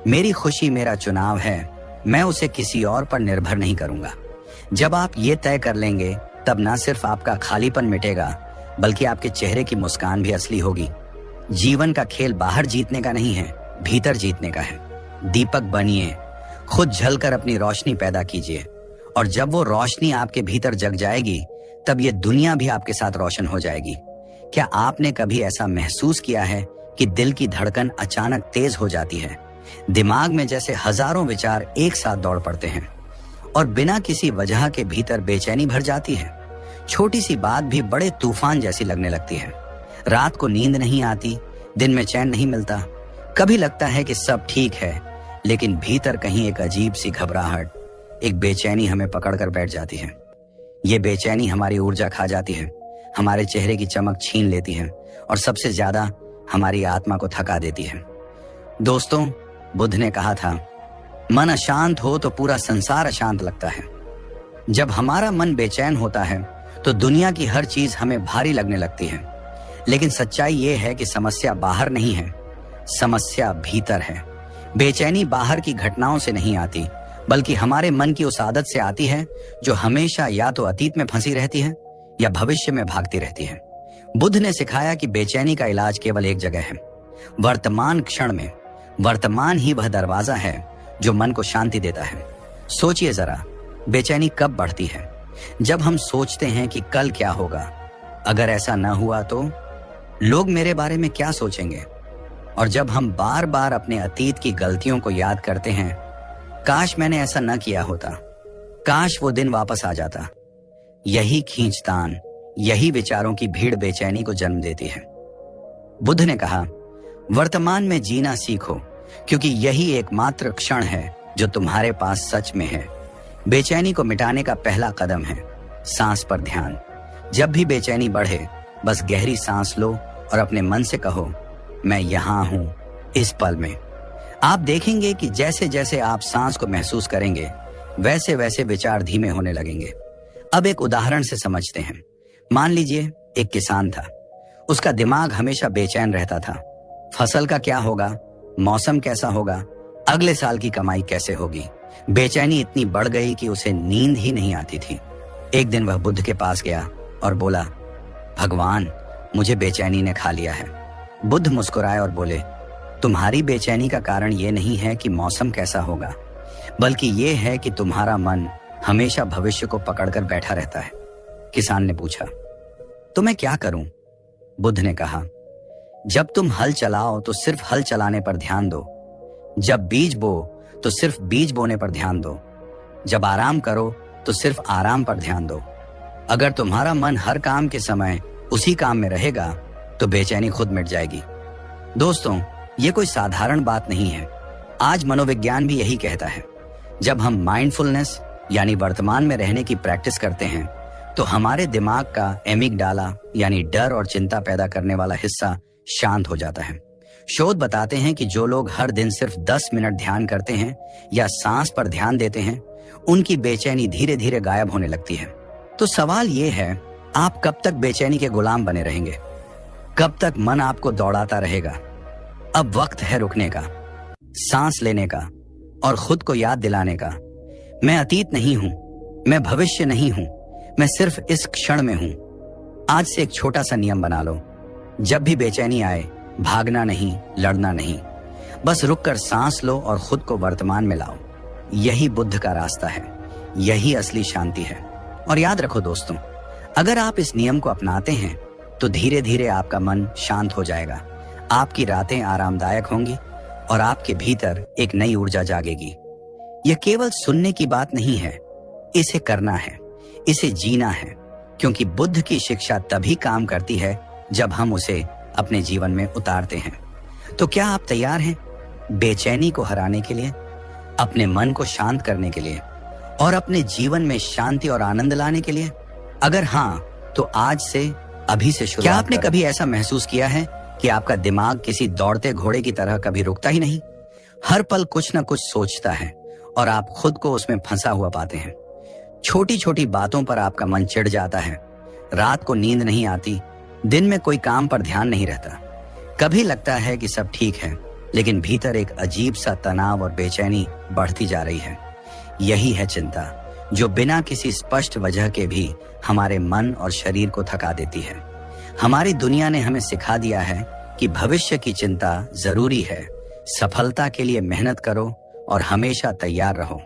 मेरी खुशी मेरा चुनाव है, मैं उसे किसी और पर निर्भर नहीं करूंगा। जब आप ये तय कर लेंगे, तब ना सिर्फ आपका खालीपन मिटेगा, बल्कि आपके चेहरे की मुस्कान भी असली होगी। जीवन का खेल बाहर जीतने का नहीं है, भीतर जीतने का है। दीपक बनिए, खुद जलकर अपनी रोशनी पैदा कीजिए, और जब वो रोशनी आपके भीतर जग जाएगी, तब ये दुनिया भी आपके साथ रोशन हो जाएगी। क्या आपने कभी ऐसा महसूस किया है कि दिल की धड़कन अचानक तेज हो जाती है, दिमाग में जैसे हजारों विचार एक साथ दौड़ पड़ते हैं, और बिना किसी वजह के भीतर बेचैनी भर जाती है? छोटी सी बात भी बड़े तूफान जैसी लगने लगती है। रात को नींद नहीं आती, दिन में चैन नहीं मिलता। कभी लगता है कि सब ठीक है, लेकिन भीतर कहीं एक अजीब सी घबराहट, एक बेचैनी हमें पकड़कर बैठ जाती है। ये बेचैनी हमारी ऊर्जा खा जाती है, हमारे चेहरे की चमक छीन लेती है और सबसे ज्यादा हमारी आत्मा को थका देती है। दोस्तों, बुद्ध ने कहा था, मन अशांत हो तो पूरा संसार अशांत लगता है। जब हमारा मन बेचैन होता है तो दुनिया की हर चीज हमें भारी लगने लगती है। लेकिन सच्चाई ये है कि समस्या बाहर नहीं है, समस्या भीतर है। बेचैनी बाहर की घटनाओं से नहीं आती, बल्कि हमारे मन की उस आदत से आती है जो हमेशा या तो अतीत में फंसी रहती है या भविष्य में भागती रहती है। बुद्ध ने सिखाया कि बेचैनी का इलाज केवल एक जगह है, वर्तमान क्षण में। वर्तमान ही वह दरवाजा है जो मन को शांति देता है। सोचिए जरा, बेचैनी कब बढ़ती है? जब हम सोचते हैं कि कल क्या होगा, अगर ऐसा न हुआ तो लोग मेरे बारे में क्या सोचेंगे। और जब हम बार बार अपने अतीत की गलतियों को याद करते हैं, काश मैंने ऐसा न किया होता, काश वो दिन वापस आ जाता। यही खींचतान, यही विचारों की भीड़ बेचैनी को जन्म देती है। बुद्ध ने कहा, वर्तमान में जीना सीखो, क्योंकि यही एकमात्र क्षण है जो तुम्हारे पास सच में है। बेचैनी को मिटाने का पहला कदम है सांस पर ध्यान। जब भी बेचैनी बढ़े, बस गहरी सांस लो और अपने मन से कहो, मैं यहां हूं इस पल में। आप देखेंगे कि जैसे जैसे आप सांस को महसूस करेंगे, वैसे वैसे विचार धीमे होने लगेंगे। अब एक उदाहरण से समझते हैं। मान लीजिए एक किसान था, उसका दिमाग हमेशा बेचैन रहता था। फसल का क्या होगा, मौसम कैसा होगा, अगले साल की कमाई कैसे होगी। बेचैनी इतनी बढ़ गई कि उसे नींद ही नहीं आती थी। एक दिन वह बुद्ध के पास गया और बोला, भगवान, मुझे बेचैनी ने खा लिया है। बुद्ध मुस्कुराए और बोले, तुम्हारी बेचैनी का कारण ये नहीं है कि मौसम कैसा होगा, बल्कि ये है कि तुम्हारा मन हमेशा भविष्य को पकड़कर बैठा रहता है। किसान ने पूछा, तो मैं क्या करूं? बुद्ध ने कहा, जब तुम हल चलाओ तो सिर्फ हल चलाने पर ध्यान दो। जब बीज बो तो सिर्फ बीज बोने पर ध्यान दो। जब आराम करो तो सिर्फ आराम पर ध्यान दो। अगर तुम्हारा मन हर काम के समय उसी काम में रहेगा तो बेचैनी खुद मिट जाएगी। दोस्तों, ये कोई साधारण बात नहीं है। आज मनोविज्ञान भी यही कहता है। जब हम माइंडफुलनेस यानी वर्तमान में रहने की प्रैक्टिस करते हैं, तो हमारे दिमाग का एमिगडाला यानी डर और चिंता पैदा करने वाला हिस्सा शांत हो जाता है। शोध बताते हैं कि जो लोग हर दिन सिर्फ 10 मिनट ध्यान करते हैं या सांस पर ध्यान देते हैं, उनकी बेचैनी धीरे धीरे गायब होने लगती है। तो सवाल ये है, आप कब तक बेचैनी के गुलाम बने रहेंगे? कब तक मन आपको दौड़ाता रहेगा? अब वक्त है रुकने का, सांस लेने का और खुद को याद दिलाने का। मैं अतीत नहीं हूं, मैं भविष्य नहीं हूं, मैं सिर्फ इस क्षण में हूं। आज से एक छोटा सा नियम बना लो। जब भी बेचैनी आए, भागना नहीं, लड़ना नहीं, बस रुककर सांस लो और खुद को वर्तमान में लाओ। यही बुद्ध का रास्ता है, यही असली शांति है। और याद रखो दोस्तों, अगर आप इस नियम को अपनाते हैं तो धीरे धीरे आपका मन शांत हो जाएगा, आपकी रातें आरामदायक होंगी और आपके भीतर एक नई ऊर्जा जागेगी। यह केवल सुनने की बात नहीं है, इसे करना है, इसे जीना है, क्योंकि बुद्ध की शिक्षा तभी काम करती है जब हम उसे अपने जीवन में उतारते हैं। तो क्या आप तैयार हैं बेचैनी को हराने के लिए, अपने मन को शांत करने के लिए और अपने जीवन में शांति और आनंद लाने के लिए? अगर हाँ, तो आज से, अभी से शुरुआत। क्या आपने कभी ऐसा महसूस किया है कि आपका दिमाग किसी दौड़ते घोड़े की तरह कभी रुकता ही नहीं? हर पल कुछ न कुछ सोचता है और आप खुद को उसमें फंसा हुआ पाते हैं। छोटी छोटी बातों पर आपका मन चिढ़ जाता है, रात को नींद नहीं आती, दिन में कोई काम पर ध्यान नहीं रहता। कभी लगता है कि सब ठीक है, लेकिन भीतर एक अजीब सा तनाव और बेचैनी बढ़ती जा रही है। यही है चिंता, जो बिना किसी स्पष्ट वजह के भी हमारे मन और शरीर को थका देती है। हमारी दुनिया ने हमें सिखा दिया है कि भविष्य की चिंता जरूरी है, सफलता के लिए मेहनत करो और हमेशा तैयार रहो।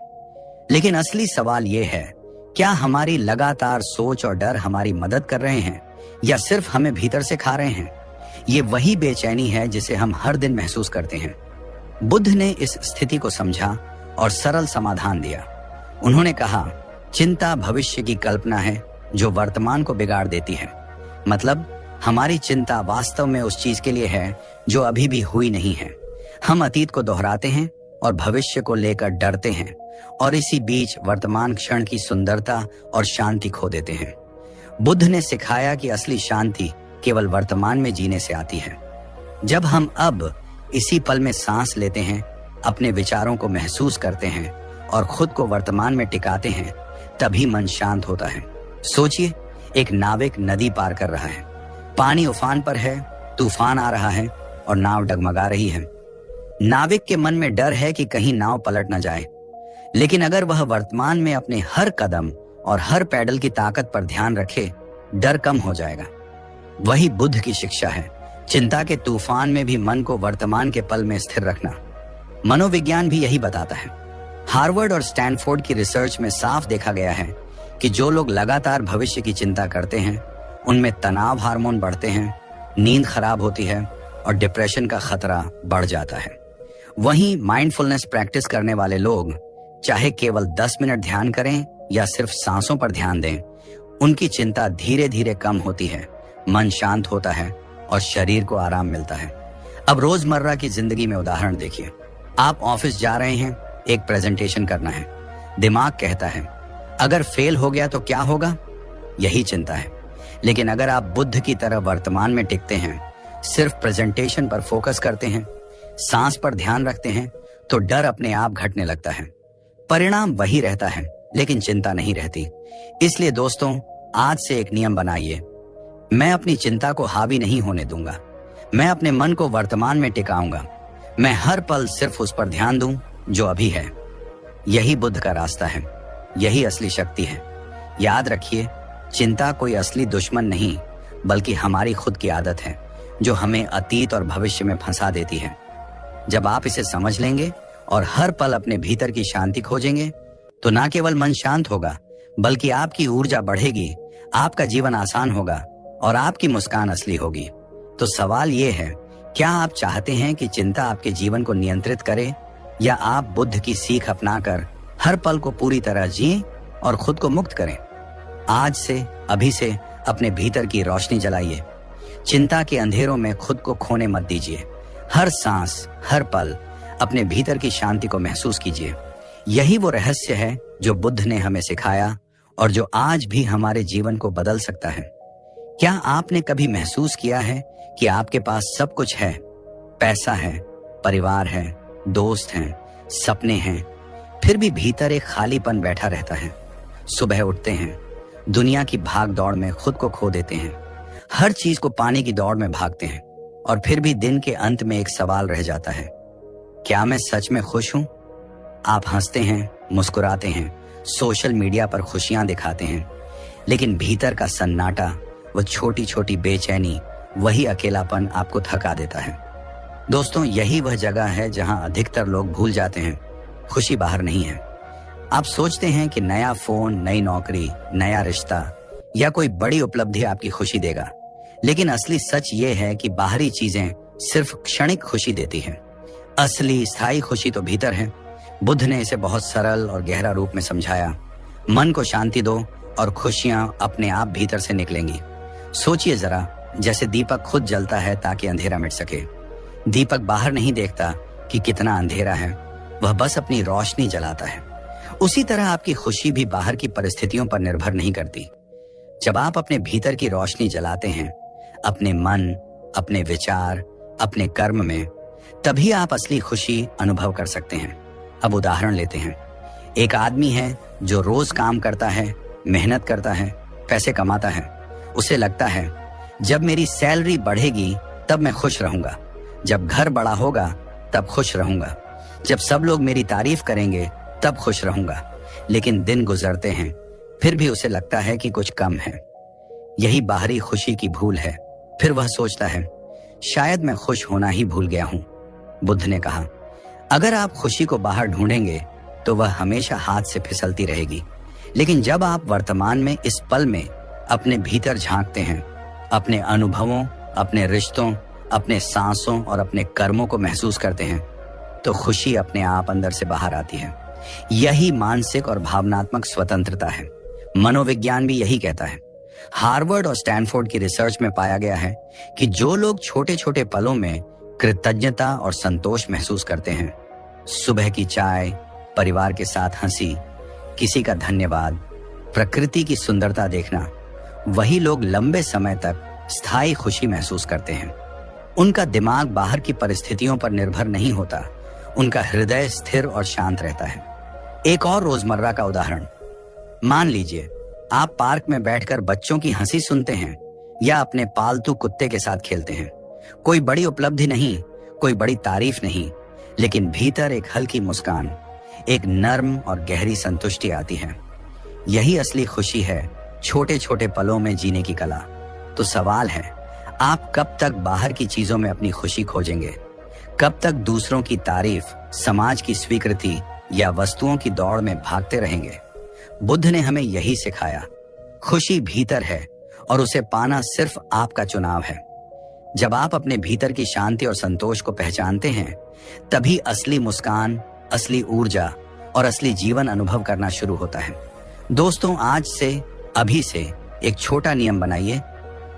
लेकिन असली सवाल यह है, क्या हमारी लगातार सोच और डर हमारी मदद कर रहे हैं या सिर्फ हमें भीतर से खा रहे हैं? ये वही बेचैनी है जिसे हम हर दिन महसूस करते हैं। बुद्ध ने इस स्थिति को समझा और सरल समाधान दिया। उन्होंने कहा, चिंता भविष्य की कल्पना है जो वर्तमान को बिगाड़ देती है। मतलब हमारी चिंता वास्तव में उस चीज के लिए है जो अभी भी हुई नहीं है। हम अतीत को दोहराते हैं और भविष्य को लेकर डरते हैं और इसी बीच वर्तमान क्षण की सुंदरता और शांति खो देते हैं। बुद्ध ने सिखाया कि असली शांति केवल वर्तमान में जीने से आती है। जब हम अब इसी पल में सांस लेते हैं, अपने विचारों को महसूस करते हैं और खुद को वर्तमान में टिकाते हैं, तभी मन शांत होता है। सोचिए, एक नाविक नदी पार कर रहा है, पानी उफान पर है, तूफान आ रहा है और नाव डगमगा रही है। नाविक के मन में डर है कि कहीं नाव पलट न जाए, लेकिन अगर वह वर्तमान में अपने हर कदम और हर पैडल की ताकत पर ध्यान रखे, डर कम हो जाएगा। वही बुद्ध की शिक्षा है, चिंता के तूफान में भी मन को वर्तमान के पल में स्थिर रखना। मनोविज्ञान भी यही बताता है। हार्वर्ड और स्टैनफोर्ड की रिसर्च में साफ देखा गया है कि जो लोग लगातार भविष्य की चिंता करते हैं, उनमें तनाव हार्मोन बढ़ते हैं, नींद खराब होती है और डिप्रेशन का खतरा बढ़ जाता है। वहीं माइंडफुलनेस प्रैक्टिस करने वाले लोग चाहे केवल 10 मिनट ध्यान करें या सिर्फ सांसों पर ध्यान दें, उनकी चिंता धीरे धीरे कम होती है, मन शांत होता है और शरीर को आराम मिलता है। अब रोजमर्रा की जिंदगी में उदाहरण देखिए। आप ऑफिस जा रहे हैं, एक प्रेजेंटेशन करना है। दिमाग कहता है अगर फेल हो गया तो क्या होगा, यही चिंता है। लेकिन अगर आप बुद्ध की तरह वर्तमान में टिकते हैं, सिर्फ प्रेजेंटेशन पर फोकस करते हैं, सांस पर ध्यान रखते हैं, तो डर अपने आप घटने लगता है। परिणाम वही रहता है, लेकिन चिंता नहीं रहती। इसलिए दोस्तों, आज से एक नियम बनाइए। मैं अपनी चिंता को हावी नहीं होने दूंगा। मैं अपने मन को वर्तमान में टिकाऊंगा। मैं हर पल सिर्फ उस पर ध्यान दूं जो अभी है। यही बुद्ध का रास्ता है, यही असली शक्ति है। याद रखिए, चिंता कोई असली दुश्मन नहीं, बल्कि हमारी खुद की आदत है जो हमें अतीत और भविष्य में फंसा देती है। जब आप इसे समझ लेंगे और हर पल अपने भीतर की शांति खोजेंगे, तो ना केवल मन शांत होगा, बल्कि आपकी ऊर्जा बढ़ेगी, आपका जीवन आसान होगा और आपकी मुस्कान असली होगी। तो सवाल ये है, क्या आप चाहते हैं कि चिंता आपके जीवन को नियंत्रित करे, या आप बुद्ध की सीख अपनाकर हर पल को पूरी तरह जिएं और खुद को मुक्त करें? आज से, अभी से अपने भीतर की रोशनी जलाइए। चिंता के अंधेरों में खुद को खोने मत दीजिए। हर सांस, हर पल अपने भीतर की शांति को महसूस कीजिए। यही वो रहस्य है जो बुद्ध ने हमें सिखाया और जो आज भी हमारे जीवन को बदल सकता है। क्या आपने कभी महसूस किया है कि आपके पास सब कुछ है? पैसा है, परिवार है, दोस्त हैं, सपने हैं, फिर भी भीतर एक खालीपन बैठा रहता है। सुबह उठते हैं, दुनिया की भाग दौड़ में खुद को खो देते हैं, हर चीज को पाने की दौड़ में भागते हैं, और फिर भी दिन के अंत में एक सवाल रह जाता है, क्या मैं सच में खुश हूं? आप हंसते हैं, मुस्कुराते हैं, सोशल मीडिया पर खुशियां दिखाते हैं, लेकिन भीतर का सन्नाटा, वो छोटी छोटी बेचैनी, वही अकेलापन आपको थका देता है। दोस्तों, यही वह जगह है जहां अधिकतर लोग भूल जाते हैं, खुशी बाहर नहीं है। आप सोचते हैं कि नया फोन, नई नौकरी, नया रिश्ता या कोई बड़ी उपलब्धि आपकी खुशी देगा, लेकिन असली सच ये है कि बाहरी चीजें सिर्फ क्षणिक खुशी देती हैं। असली स्थायी खुशी तो भीतर है। बुद्ध ने इसे बहुत सरल और गहरा रूप में समझाया। मन को शांति दो और खुशियां अपने आप भीतर से निकलेंगी। सोचिए जरा, जैसे दीपक खुद जलता है ताकि अंधेरा मिट सके। दीपक बाहर नहीं देखता कि कितना अंधेरा है, वह बस अपनी रोशनी जलाता है। उसी तरह आपकी खुशी भी बाहर की परिस्थितियों पर निर्भर नहीं करती। जब आप अपने भीतर की रोशनी जलाते हैं, अपने मन, अपने विचार, अपने कर्म में, तभी आप असली खुशी अनुभव कर सकते हैं। अब उदाहरण लेते हैं। एक आदमी है जो रोज काम करता है, मेहनत करता है, पैसे कमाता है। उसे लगता है जब मेरी सैलरी बढ़ेगी तब मैं खुश रहूंगा, जब घर बड़ा होगा तब खुश रहूंगा, जब सब लोग मेरी तारीफ करेंगे तब खुश रहूंगा। लेकिन दिन गुजरते हैं, फिर भी उसे लगता है कि कुछ कम है। यही बाहरी खुशी की भूल है। फिर वह सोचता है, शायद मैं खुश होना ही भूल गया हूं। बुद्ध ने कहा, अगर आप खुशी को बाहर ढूंढेंगे तो वह हमेशा हाथ से फिसलती रहेगी। लेकिन जब आप वर्तमान में, इस पल में अपने भीतर झांकते हैं, अपने अनुभवों, अपने रिश्तों, अपने सांसों और अपने कर्मों को महसूस करते हैं, तो खुशी अपने आप अंदर से बाहर आती है। यही मानसिक और भावनात्मक स्वतंत्रता है। मनोविज्ञान भी यही कहता है। हार्वर्ड और स्टैनफोर्ड की रिसर्च में पाया गया है कि जो लोग छोटे छोटे पलों में कृतज्ञता और संतोष महसूस करते हैं, सुबह की चाय, परिवार के साथ हंसी, किसी का धन्यवाद, प्रकृति की सुंदरता देखना, वही लोग लंबे समय तक स्थायी खुशी महसूस करते हैं। उनका दिमाग बाहर की परिस्थितियों पर निर्भर नहीं होता, उनका हृदय स्थिर और शांत रहता है। एक और रोजमर्रा का उदाहरण, मान लीजिए आप पार्क में बैठकर बच्चों की हंसी सुनते हैं या अपने पालतू कुत्ते के साथ खेलते हैं। कोई बड़ी उपलब्धि नहीं, कोई बड़ी तारीफ नहीं, लेकिन भीतर एक हल्की मुस्कान, एक नर्म और गहरी संतुष्टि आती है। यही असली खुशी है, छोटे छोटे पलों में जीने की कला। तो सवाल है, आप कब तक बाहर की चीजों में अपनी खुशी खोजेंगे? कब तक दूसरों की तारीफ, समाज की स्वीकृति या वस्तुओं की दौड़ में भागते रहेंगे? बुद्ध ने हमें यही सिखाया, खुशी भीतर है और उसे पाना सिर्फ आपका चुनाव है। जब आप अपने भीतर की शांति और संतोष को पहचानते हैं, तभी असली मुस्कान, असली ऊर्जा और असली जीवन अनुभव करना शुरू होता है। दोस्तों, आज से, अभी से एक छोटा नियम बनाइए।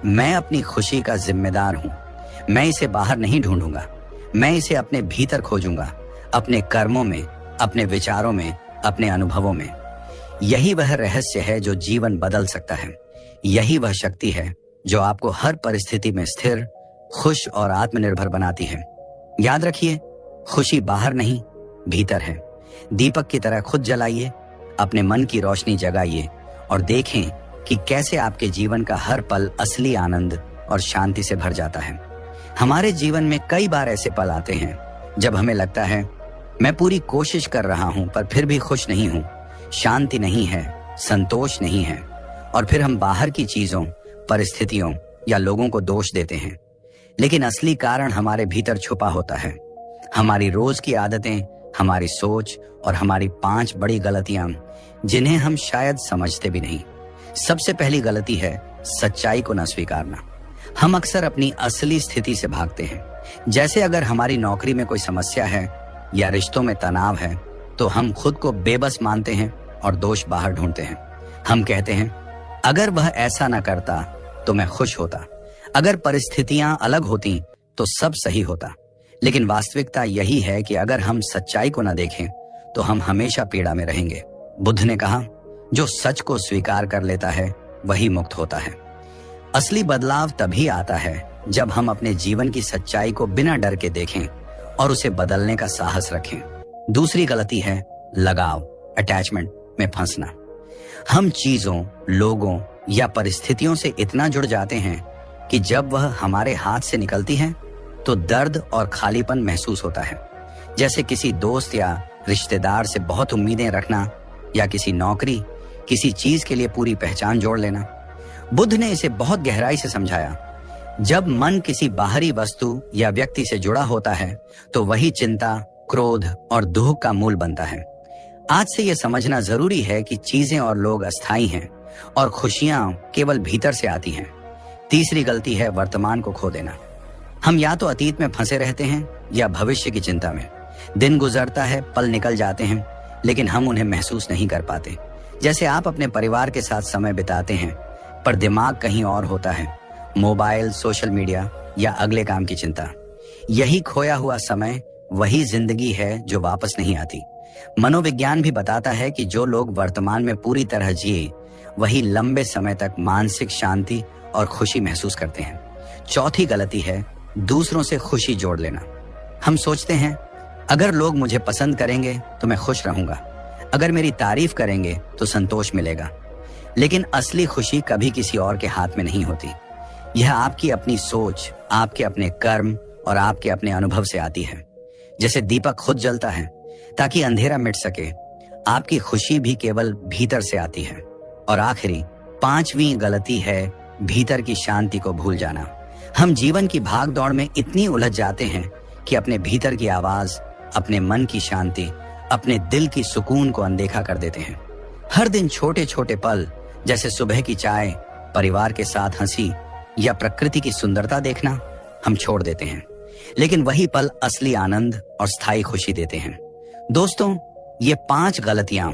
मैं अपनी खुशी का जिम्मेदार हूं। मैं इसे बाहर नहीं ढूंढूंगा, मैं इसे अपने भीतर खोजूंगा, अपने कर्मों में, अपने विचारों में, अपने अनुभवों में। यही वह रहस्य है जो जीवन बदल सकता है। यही वह शक्ति है जो आपको हर परिस्थिति में स्थिर, खुश और आत्मनिर्भर बनाती है। याद रखिए, खुशी बाहर नहीं, भीतर है। दीपक की तरह खुद जलाइए, अपने मन की रोशनी जगाइए और देखें कि कैसे आपके जीवन का हर पल असली आनंद और शांति से भर जाता है। हमारे जीवन में कई बार ऐसे पल आते हैं जब हमें लगता है मैं पूरी कोशिश कर रहा हूं पर फिर भी खुश नहीं हूं, शांति नहीं है, संतोष नहीं है, और फिर हम बाहर की चीजों, परिस्थितियों या लोगों को दोष देते हैं। लेकिन असली कारण हमारे भीतर छुपा होता है। हमारी रोज की आदतें, हमारी सोच और हमारी 5 बड़ी गलतियां जिन्हें हम शायद समझते भी नहीं। सबसे पहली गलती है सच्चाई को न स्वीकारना। हम अक्सर अपनी असली स्थिति से भागते हैं। जैसे अगर हमारी नौकरी में कोई समस्या है या रिश्तों में तनाव है, तो हम खुद को बेबस मानते हैं और दोष बाहर ढूंढते हैं। हम कहते हैं, अगर वह ऐसा ना करता तो मैं खुश होता, अगर परिस्थितियां अलग होती तो सब सही होता। लेकिन वास्तविकता यही है कि अगर हम सच्चाई को न देखें तो हम हमेशा पीड़ा में रहेंगे। बुद्ध ने कहा, जो सच को स्वीकार कर लेता है वही मुक्त होता है। असली बदलाव तभी आता है जब हम अपने जीवन की सच्चाई को बिना डर के देखें और उसे बदलने का साहस रखें। दूसरी गलती है लगाव, अटैचमेंट में फंसना। हम चीजों, लोगों या परिस्थितियों से इतना जुड़ जाते हैं कि जब वह हमारे हाथ से निकलती है तो दर्द और खालीपन महसूस होता है। जैसे किसी दोस्त या रिश्तेदार से बहुत उम्मीदें रखना या किसी नौकरी, किसी चीज के लिए पूरी पहचान जोड़ लेना। बुद्ध ने इसे बहुत गहराई से समझाया। जब मन किसी बाहरी वस्तु या व्यक्ति से जुड़ा होता है तो वही चिंता, क्रोध और दुख का मूल बनता है। आज से यह समझना जरूरी है कि चीजें और लोग अस्थायी हैं और खुशियां केवल भीतर से आती हैं। तीसरी गलती है वर्तमान को खो देना। हम या तो अतीत में फंसे रहते हैं या भविष्य की चिंता में। दिन गुजरता है, पल निकल जाते हैं, लेकिन हम उन्हें महसूस नहीं कर पाते। जैसे आप अपने परिवार के साथ समय बिताते हैं पर दिमाग कहीं और होता है, मोबाइल, सोशल मीडिया या अगले काम की चिंता। यही खोया हुआ समय वही जिंदगी है जो वापस नहीं आती। मनोविज्ञान भी बताता है कि जो लोग वर्तमान में पूरी तरह जिए वही लंबे समय तक मानसिक शांति और खुशी महसूस करते हैं। चौथी गलती है दूसरों से खुशी जोड़ लेना। हम सोचते हैं, अगर लोग मुझे पसंद करेंगे तो मैं खुश रहूंगा, अगर मेरी तारीफ करेंगे तो संतोष मिलेगा। लेकिन असली खुशी कभी किसी और के हाथ में नहीं होती। यह आपकी अपनी सोच, आपके अपने कर्म और आपके अपने अनुभव से आती है। जैसे दीपक खुद जलता है ताकि अंधेरा मिट सके, आपकी खुशी भी केवल भीतर से आती है। और आखिरी 5वीं गलती है भीतर की शांति को भूल जाना। हम जीवन की भाग दौड़ में इतनी उलझ जाते हैं कि अपने भीतर की आवाज, अपने मन की शांति, अपने दिल की सुकून को अनदेखा कर देते हैं। हर दिन छोटे छोटे पल जैसे सुबह की चाय, परिवार के साथ हंसी या प्रकृति की सुंदरता देखना हम छोड़ देते हैं। लेकिन वही पल असली आनंद और स्थायी खुशी देते हैं। दोस्तों, ये 5 गलतियां,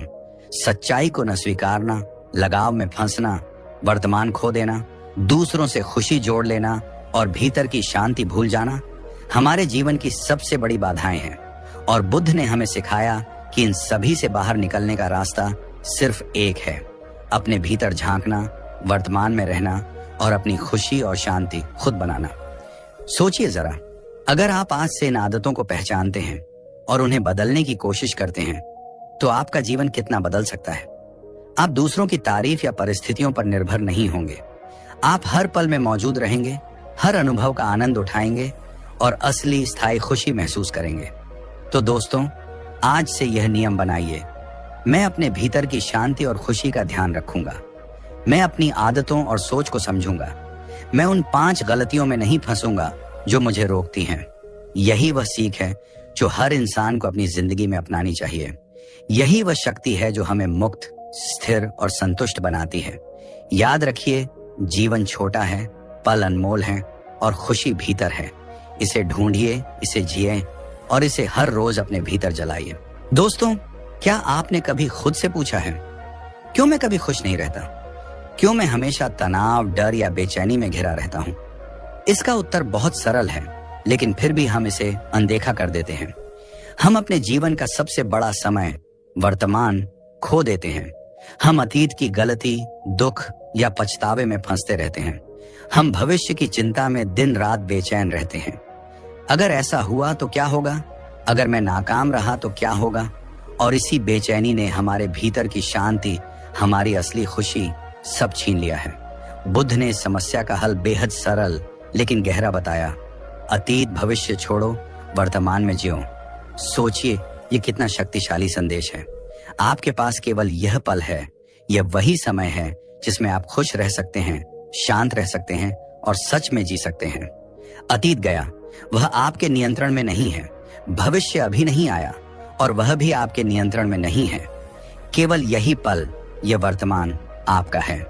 सच्चाई को न स्वीकारना, लगाव में फंसना, वर्तमान खो देना, दूसरों से खुशी जोड़ लेना और भीतर की शांति भूल जाना हमारे जीवन की सबसे बड़ी बाधाएं हैं। और बुद्ध ने हमें सिखाया कि इन सभी से बाहर निकलने का रास्ता सिर्फ एक है, अपने भीतर झांकना, वर्तमान में रहना और अपनी खुशी और शांति खुद बनाना। सोचिए जरा, अगर आप आज से इन आदतों को पहचानते हैं और उन्हें बदलने की कोशिश करते हैं तो आपका जीवन कितना बदल सकता है। आप दूसरों की तारीफ या परिस्थितियों पर निर्भर नहीं होंगे। आप हर पल में मौजूद रहेंगे, हर अनुभव का आनंद उठाएंगे और असली स्थायी खुशी महसूस करेंगे। तो दोस्तों, आज से यह नियम बनाइए, मैं अपने भीतर की शांति और खुशी का ध्यान रखूंगा। मैं अपनी आदतों और सोच को समझूंगा। मैं उन 5 गलतियों में नहीं फंसूंगा जो मुझे रोकती हैं। यही वह सीख है जो हर इंसान को अपनी जिंदगी में अपनानी चाहिए। यही वह शक्ति है जो हमें मुक्त, स्थिर और संतुष्ट बनाती है। याद रखिए, जीवन छोटा है, पल अनमोल हैं और खुशी भीतर है। इसे ढूंढिए, इसे जिए और इसे हर रोज अपने भीतर जलाइए। दोस्तों, क्या आपने कभी खुद से पूछा है, क्यों मैं कभी खुश नहीं रहता? क्यों मैं हमेशा तनाव, डर या बेचैनी में घिरा रहता हूं? इसका उत्तर बहुत सरल है, लेकिन फिर भी हम इसे अनदेखा कर देते हैं। हम अपने जीवन का सबसे बड़ा समय, वर्तमान, खो देते हैं। हम अतीत की गलती, दुख या पछतावे में फंसते रहते हैं। हम भविष्य की चिंता में दिन रात बेचैन रहते हैं। अगर ऐसा हुआ तो क्या होगा? अगर मैं नाकाम रहा तो क्या होगा? और इसी बेचैनी ने हमारे भीतर की शांति, हमारी असली खुशी सब छीन लिया है। बुद्ध ने इस समस्या का हल बेहद सरल लेकिन गहरा बताया। अतीत भविष्य छोड़ो, वर्तमान में जियो। सोचिए, ये कितना शक्तिशाली संदेश है। आपके पास केवल यह पल है, यह वही समय है जिसमें आप खुश रह सकते हैं, शांत रह सकते हैं और सच में जी सकते हैं। अतीत गया, वह आपके नियंत्रण में नहीं है। भविष्य अभी नहीं आया और वह भी आपके नियंत्रण में नहीं है। केवल यही पल, यह वर्तमान आपका है।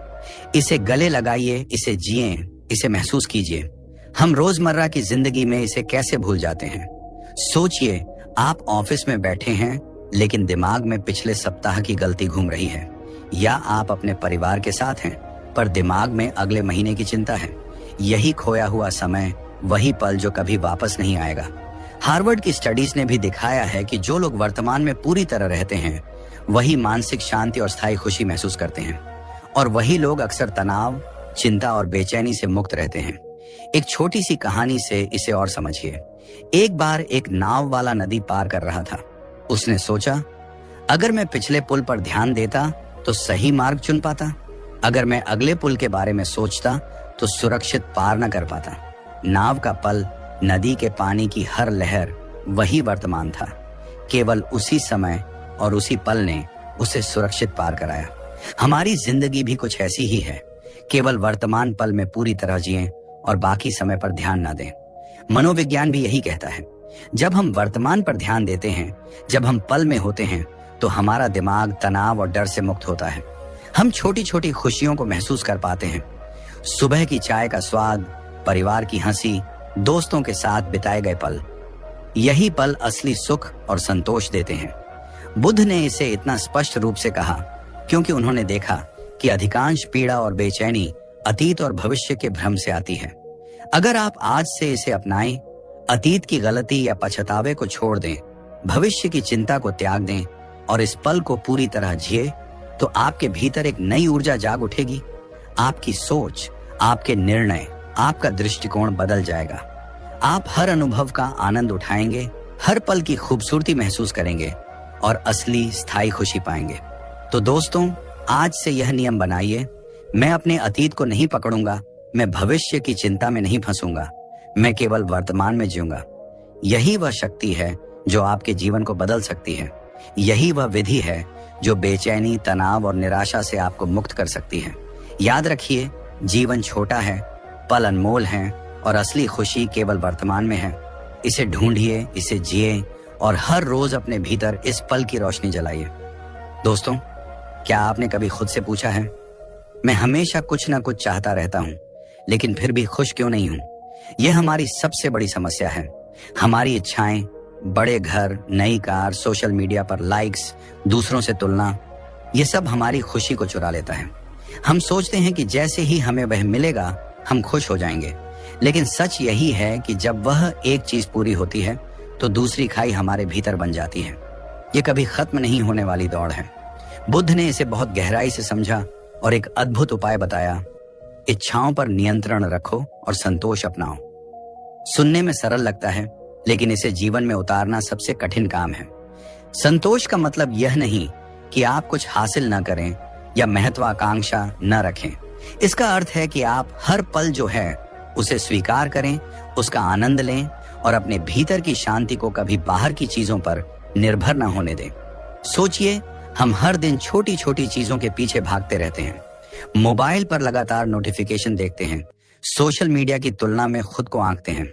इसे गले लगाइए, इसे जिए, इसे महसूस कीजिए। हम रोजमर्रा की जिंदगी में इसे कैसे भूल जाते हैं? सोचिए, आप ऑफिस में बैठे हैं लेकिन दिमाग में पिछले सप्ताह की गलती घूम रही है, या आप अपने परिवार के साथ हैं पर दिमाग में अगले महीने की चिंता है। यही खोया हुआ समय, वही पल जो कभी वापस नहीं आएगा। हार्वर्ड की स्टडीज ने भी दिखाया है कि जो लोग वर्तमान में पूरी तरह रहते हैं वही मानसिक शांति और स्थायी खुशी महसूस करते हैं, और वही लोग अक्सर तनाव, चिंता और बेचैनी से मुक्त रहते हैं। एक छोटी सी कहानी से इसे और समझिए। एक बार एक नाव वाला नदी पार कर रहा था। उसने सोचा, अगर मैं पिछले पुल पर ध्यान देता तो सही मार्ग चुन पाता। अगर मैं अगले पुल के बारे में सोचता तो सुरक्षित पार न कर पाता। नाव का पल, नदी के पानी की हर लहर, वही वर्तमान था। केवल उसी समय और उसी पल ने उसे सुरक्षित पार कराया। हमारी जिंदगी भी कुछ ऐसी ही है। केवल वर्तमान पल में पूरी तरह जिएं और बाकी समय पर ध्यान ना दें। मनोविज्ञान भी यही कहता है। जब हम वर्तमान पर ध्यान देते हैं, जब हम पल में होते हैं, तो हमारा दिमाग तनाव और डर से मुक्त होता है। हम छोटी छोटी खुशियों को महसूस कर पाते हैं। सुबह की चाय का स्वाद, परिवार की हंसी, दोस्तों के साथ बिताए गए पल, यही पल असली सुख और संतोष देते हैं। बुद्ध ने इसे इतना स्पष्ट रूप से कहा क्योंकि उन्होंने देखा कि अधिकांश पीड़ा और बेचैनी अतीत और भविष्य के भ्रम से आती है। अगर आप आज से इसे अपनाएं, अतीत की गलती या पछतावे को छोड़ दें, भविष्य की चिंता को त्याग दें और इस पल को पूरी तरह जिए, तो आपके भीतर एक नई ऊर्जा जाग उठेगी। आपकी सोच, आपके निर्णय, आपका दृष्टिकोण बदल जाएगा। आप हर अनुभव का आनंद उठाएंगे, हर पल की खूबसूरती महसूस करेंगे और असली स्थायी खुशी पाएंगे। तो दोस्तों, आज से यह नियम बनाइए, मैं अपने अतीत को नहीं पकड़ूंगा, मैं भविष्य की चिंता में नहीं फंसूंगा, मैं केवल वर्तमान में जीऊंगा। यही वह शक्ति है जो आपके जीवन को बदल सकती है। यही वह विधि है जो बेचैनी, तनाव और निराशा से आपको मुक्त कर सकती है। याद रखिए, जीवन छोटा है, पल अनमोल हैं और असली खुशी केवल वर्तमान में है। इसे ढूंढिए, इसे जिए और हर रोज अपने भीतर इस पल की रोशनी जलाइए। दोस्तों, क्या आपने कभी खुद से पूछा है, मैं हमेशा कुछ ना कुछ चाहता रहता हूं लेकिन फिर भी खुश क्यों नहीं हूं? यह हमारी सबसे बड़ी समस्या है। हमारी इच्छाएं, बड़े घर, नई कार, सोशल मीडिया पर लाइक्स, दूसरों से तुलना, ये सब हमारी खुशी को चुरा लेता है। हम सोचते हैं कि जैसे ही हमें वह मिलेगा हम खुश हो जाएंगे, लेकिन सच यही है कि जब वह एक चीज पूरी होती है तो दूसरी खाई हमारे भीतर बन जाती है। ये कभी खत्म नहीं होने वाली दौड़ है। बुद्ध ने इसे बहुत गहराई से समझा और एक अद्भुत उपाय बताया, इच्छाओं पर नियंत्रण रखो और संतोष अपनाओ। सुनने में सरल लगता है, लेकिन इसे जीवन में उतारना सबसे कठिन काम है। संतोष का मतलब यह नहीं कि आप कुछ हासिल न करें या महत्वाकांक्षा न रखें। इसका अर्थ है कि आप हर पल जो है उसे स्वीकार करें, उसका आनंद लें और अपने भीतर की शांति को कभी बाहर की चीजों पर निर्भर न होने दें। सोचिए, हम हर दिन छोटी छोटी चीजों के पीछे भागते रहते हैं। मोबाइल पर लगातार नोटिफिकेशन देखते हैं, सोशल मीडिया की तुलना में खुद को आंकते हैं।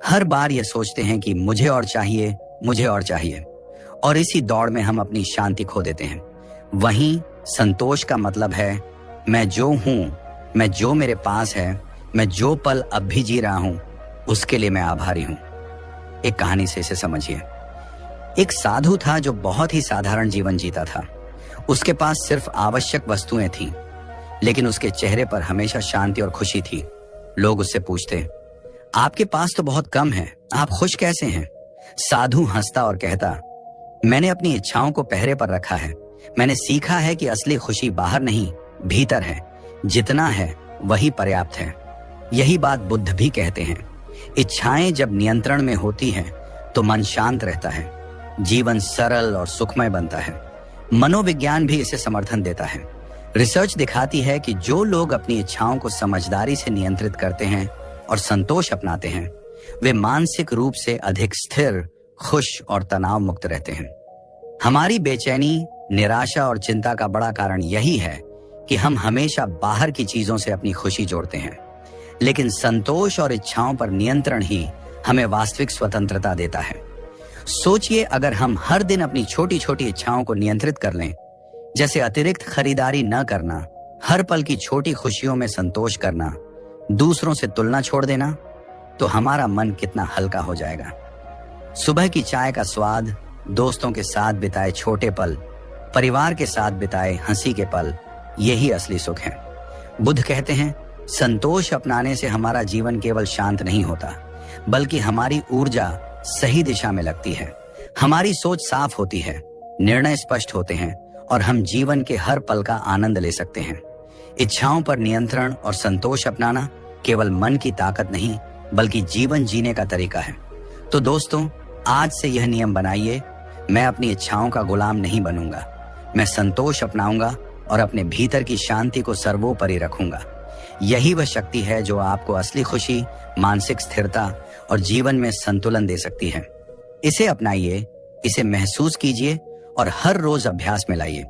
हर बार ये सोचते हैं कि मुझे और चाहिए, मुझे और चाहिए, और इसी दौड़ में हम अपनी शांति खो देते हैं। वहीं संतोष का मतलब है, मैं जो हूं, मैं जो मेरे पास है, मैं जो पल अब भी जी रहा हूं, उसके लिए मैं आभारी हूं। एक कहानी से इसे समझिए। एक साधु था जो बहुत ही साधारण जीवन जीता था। उसके पास सिर्फ आवश्यक वस्तुएं थीं, लेकिन उसके चेहरे पर हमेशा शांति और खुशी थी। लोग उससे पूछते, आपके पास तो बहुत कम है, आप खुश कैसे हैं? साधु हंसता और कहता, मैंने अपनी इच्छाओं को पहरे पर रखा है। मैंने सीखा है कि असली खुशी बाहर नहीं, भीतर है। जितना है वही पर्याप्त है। यही बात बुद्ध भी कहते हैं। इच्छाएं जब नियंत्रण में होती हैं तो मन शांत रहता है, जीवन सरल और सुखमय बनता है। मनोविज्ञान भी इसे समर्थन देता है। रिसर्च दिखाती है कि जो लोग अपनी इच्छाओं को समझदारी से नियंत्रित करते हैं और संतोष अपनाते हैं, वे मानसिक रूप से अधिक स्थिर, खुश और तनाव मुक्त रहते हैं। हमारी बेचैनी, निराशा और चिंता का बड़ा कारण यही है कि हम हमेशा बाहर की चीजों से अपनी खुशी जोड़ते हैं, लेकिन संतोष और इच्छाओं पर नियंत्रण ही हमें वास्तविक स्वतंत्रता देता है। सोचिए, अगर हम हर दिन अपनी छोटी छोटी इच्छाओं को नियंत्रित कर लें, जैसे अतिरिक्त खरीदारी न करना, हर पल की छोटी खुशियों में संतोष करना, दूसरों से तुलना छोड़ देना, तो हमारा मन कितना हल्का हो जाएगा। सुबह की चाय का स्वाद, दोस्तों के साथ बिताए छोटे पल, परिवार के साथ बिताए हंसी के पल, यही असली सुख है। बुद्ध कहते हैं, संतोष अपनाने से हमारा जीवन केवल शांत नहीं होता, बल्कि हमारी ऊर्जा सही दिशा में लगती है, हमारी सोच साफ होती है, निर्णय स्पष्ट होते हैं और हम जीवन के हर पल का आनंद ले सकते हैं। इच्छाओं पर नियंत्रण और संतोष अपनाना केवल मन की ताकत नहीं, बल्कि जीवन जीने का तरीका है। तो दोस्तों, आज से यह नियम बनाइए, मैं अपनी इच्छाओं का गुलाम नहीं बनूंगा, मैं संतोष अपनाऊंगा और अपने भीतर की शांति को सर्वोपरि रखूंगा। यही वह शक्ति है जो आपको असली खुशी, मानसिक स्थिरता और जीवन में संतुलन दे सकती है। इसे अपनाइए, इसे महसूस कीजिए और हर रोज अभ्यास में लाइए।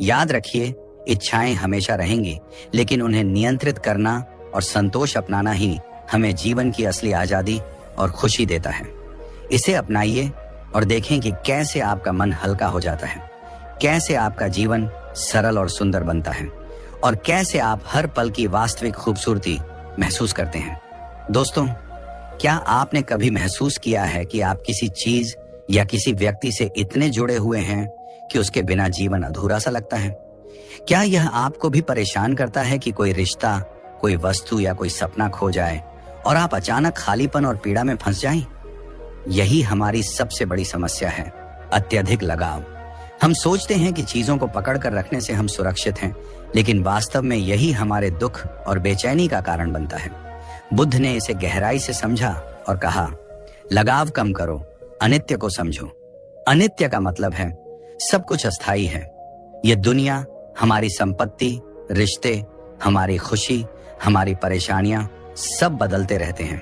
याद रखिए, इच्छाएं हमेशा रहेंगी, लेकिन उन्हें नियंत्रित करना और संतोष अपनाना ही हमें जीवन की असली आजादी और खुशी देता है। इसे अपनाइए और देखें कि कैसे आपका मन हल्का हो जाता है, कैसे आपका जीवन सरल और सुंदर बनता है और कैसे आप हर पल की वास्तविक खूबसूरती महसूस करते हैं। दोस्तों, क्या आपने कभी महसूस किया है कि आप किसी चीज या किसी व्यक्ति से इतने जुड़े हुए हैं कि उसके बिना जीवन अधूरा सा लगता है? क्या यह आपको भी परेशान करता है कि कोई रिश्ता, कोई वस्तु या कोई सपना खो जाए और आप अचानक खालीपन और पीड़ा में फंस जाएं? यही हमारी सबसे बड़ी समस्या है, अत्यधिक लगाव। हम सोचते हैं कि चीजों को पकड़ कर रखने से हम सुरक्षित हैं, लेकिन वास्तव में यही हमारे दुख और बेचैनी का कारण बनता है। बुद्ध ने इसे गहराई से समझा और कहा, लगाव कम करो, अनित्य को समझो। अनित्य का मतलब है सब कुछ अस्थायी है। यह दुनिया, हमारी संपत्ति, रिश्ते, हमारी खुशी, हमारी परेशानियां सब बदलते रहते हैं।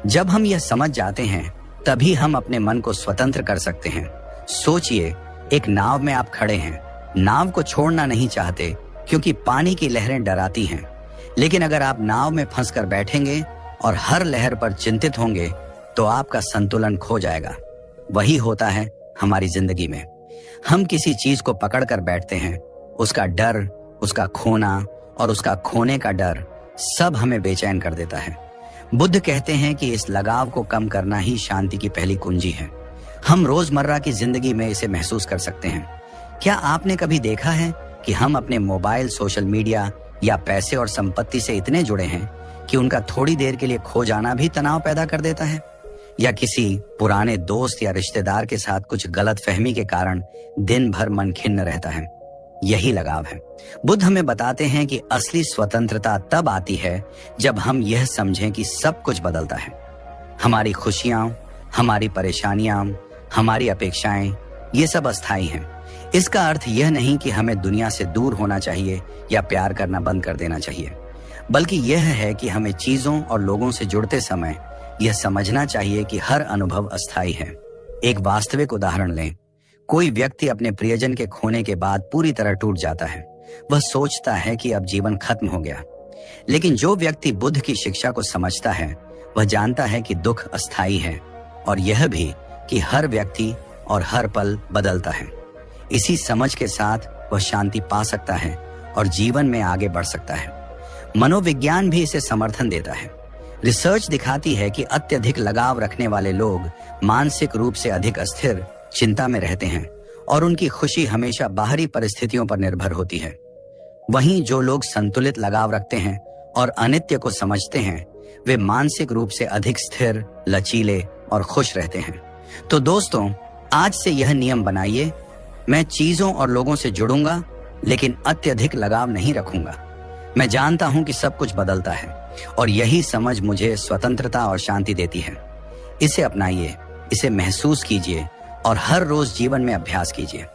जब हम यह समझ जाते हैं, तभी हम अपने मन को स्वतंत्र कर सकते हैं। सोचिए, एक नाव में आप खड़े हैं, नाव को छोड़ना नहीं चाहते क्योंकि पानी की लहरें डराती हैं, लेकिन अगर आप नाव में फंसकर बैठेंगे और हर लहर पर चिंतित होंगे तो आपका संतुलन खो जाएगा। वही होता है हमारी जिंदगी में। हम किसी चीज को पकड़ कर बैठते हैं, उसका डर, उसका खोना और उसका खोने का डर सब हमें बेचैन कर देता है। बुद्ध कहते हैं कि इस लगाव को कम करना ही शांति की पहली कुंजी है। हम रोजमर्रा की जिंदगी में इसे महसूस कर सकते हैं। क्या आपने कभी देखा है कि हम अपने मोबाइल, सोशल मीडिया या पैसे और संपत्ति से इतने जुड़े हैं कि उनका थोड़ी देर के लिए खो जाना भी तनाव पैदा कर देता है, या किसी पुराने दोस्त या रिश्तेदार के साथ कुछ गलतफहमी के कारण दिन भर मन खिन्न रहता है। यही लगाव है। बुद्ध हमें बताते हैं कि असली स्वतंत्रता तब आती है जब हम यह समझें कि सब कुछ बदलता है। हमारी खुशियां, हमारी परेशानियां, हमारी अपेक्षाएं, ये सब अस्थायी हैं। इसका अर्थ यह नहीं कि हमें दुनिया से दूर होना चाहिए या प्यार करना बंद कर देना चाहिए, बल्कि यह है कि हमें चीजों और लोगों से जुड़ते समय यह समझना चाहिए कि हर अनुभव अस्थायी है। एक वास्तविक उदाहरण लें। कोई व्यक्ति अपने प्रियजन के खोने के बाद पूरी तरह टूट जाता है। वह सोचता है कि अब जीवन खत्म हो गया। लेकिन जो व्यक्ति बुद्ध की शिक्षा को समझता है, वह जानता है कि दुख अस्थायी है और यह भी कि हर व्यक्ति और हर पल बदलता है। इसी समझ के साथ वह शांति पा सकता है और जीवन में आगे बढ़ सकता है। मनोविज्ञान भी इसे समर्थन देता है। रिसर्च दिखाती है कि अत्यधिक लगाव रखने वाले लोग मानसिक रूप से अधिक अस्थिर, चिंता में रहते हैं और उनकी खुशी हमेशा बाहरी परिस्थितियों पर निर्भर होती है। वहीं जो लोग संतुलित लगाव रखते हैं और अनित्य को समझते हैं, वे मानसिक रूप से अधिक स्थिर, लचीले और खुश रहते हैं। तो दोस्तों, आज से यह नियम बनाइए, मैं चीजों और लोगों से जुड़ूंगा लेकिन अत्यधिक लगाव नहीं रखूंगा। मैं जानता हूं कि सब कुछ बदलता है और यही समझ मुझे स्वतंत्रता और शांति देती है। इसे अपनाइए, इसे महसूस कीजिए और हर रोज जीवन में अभ्यास कीजिए।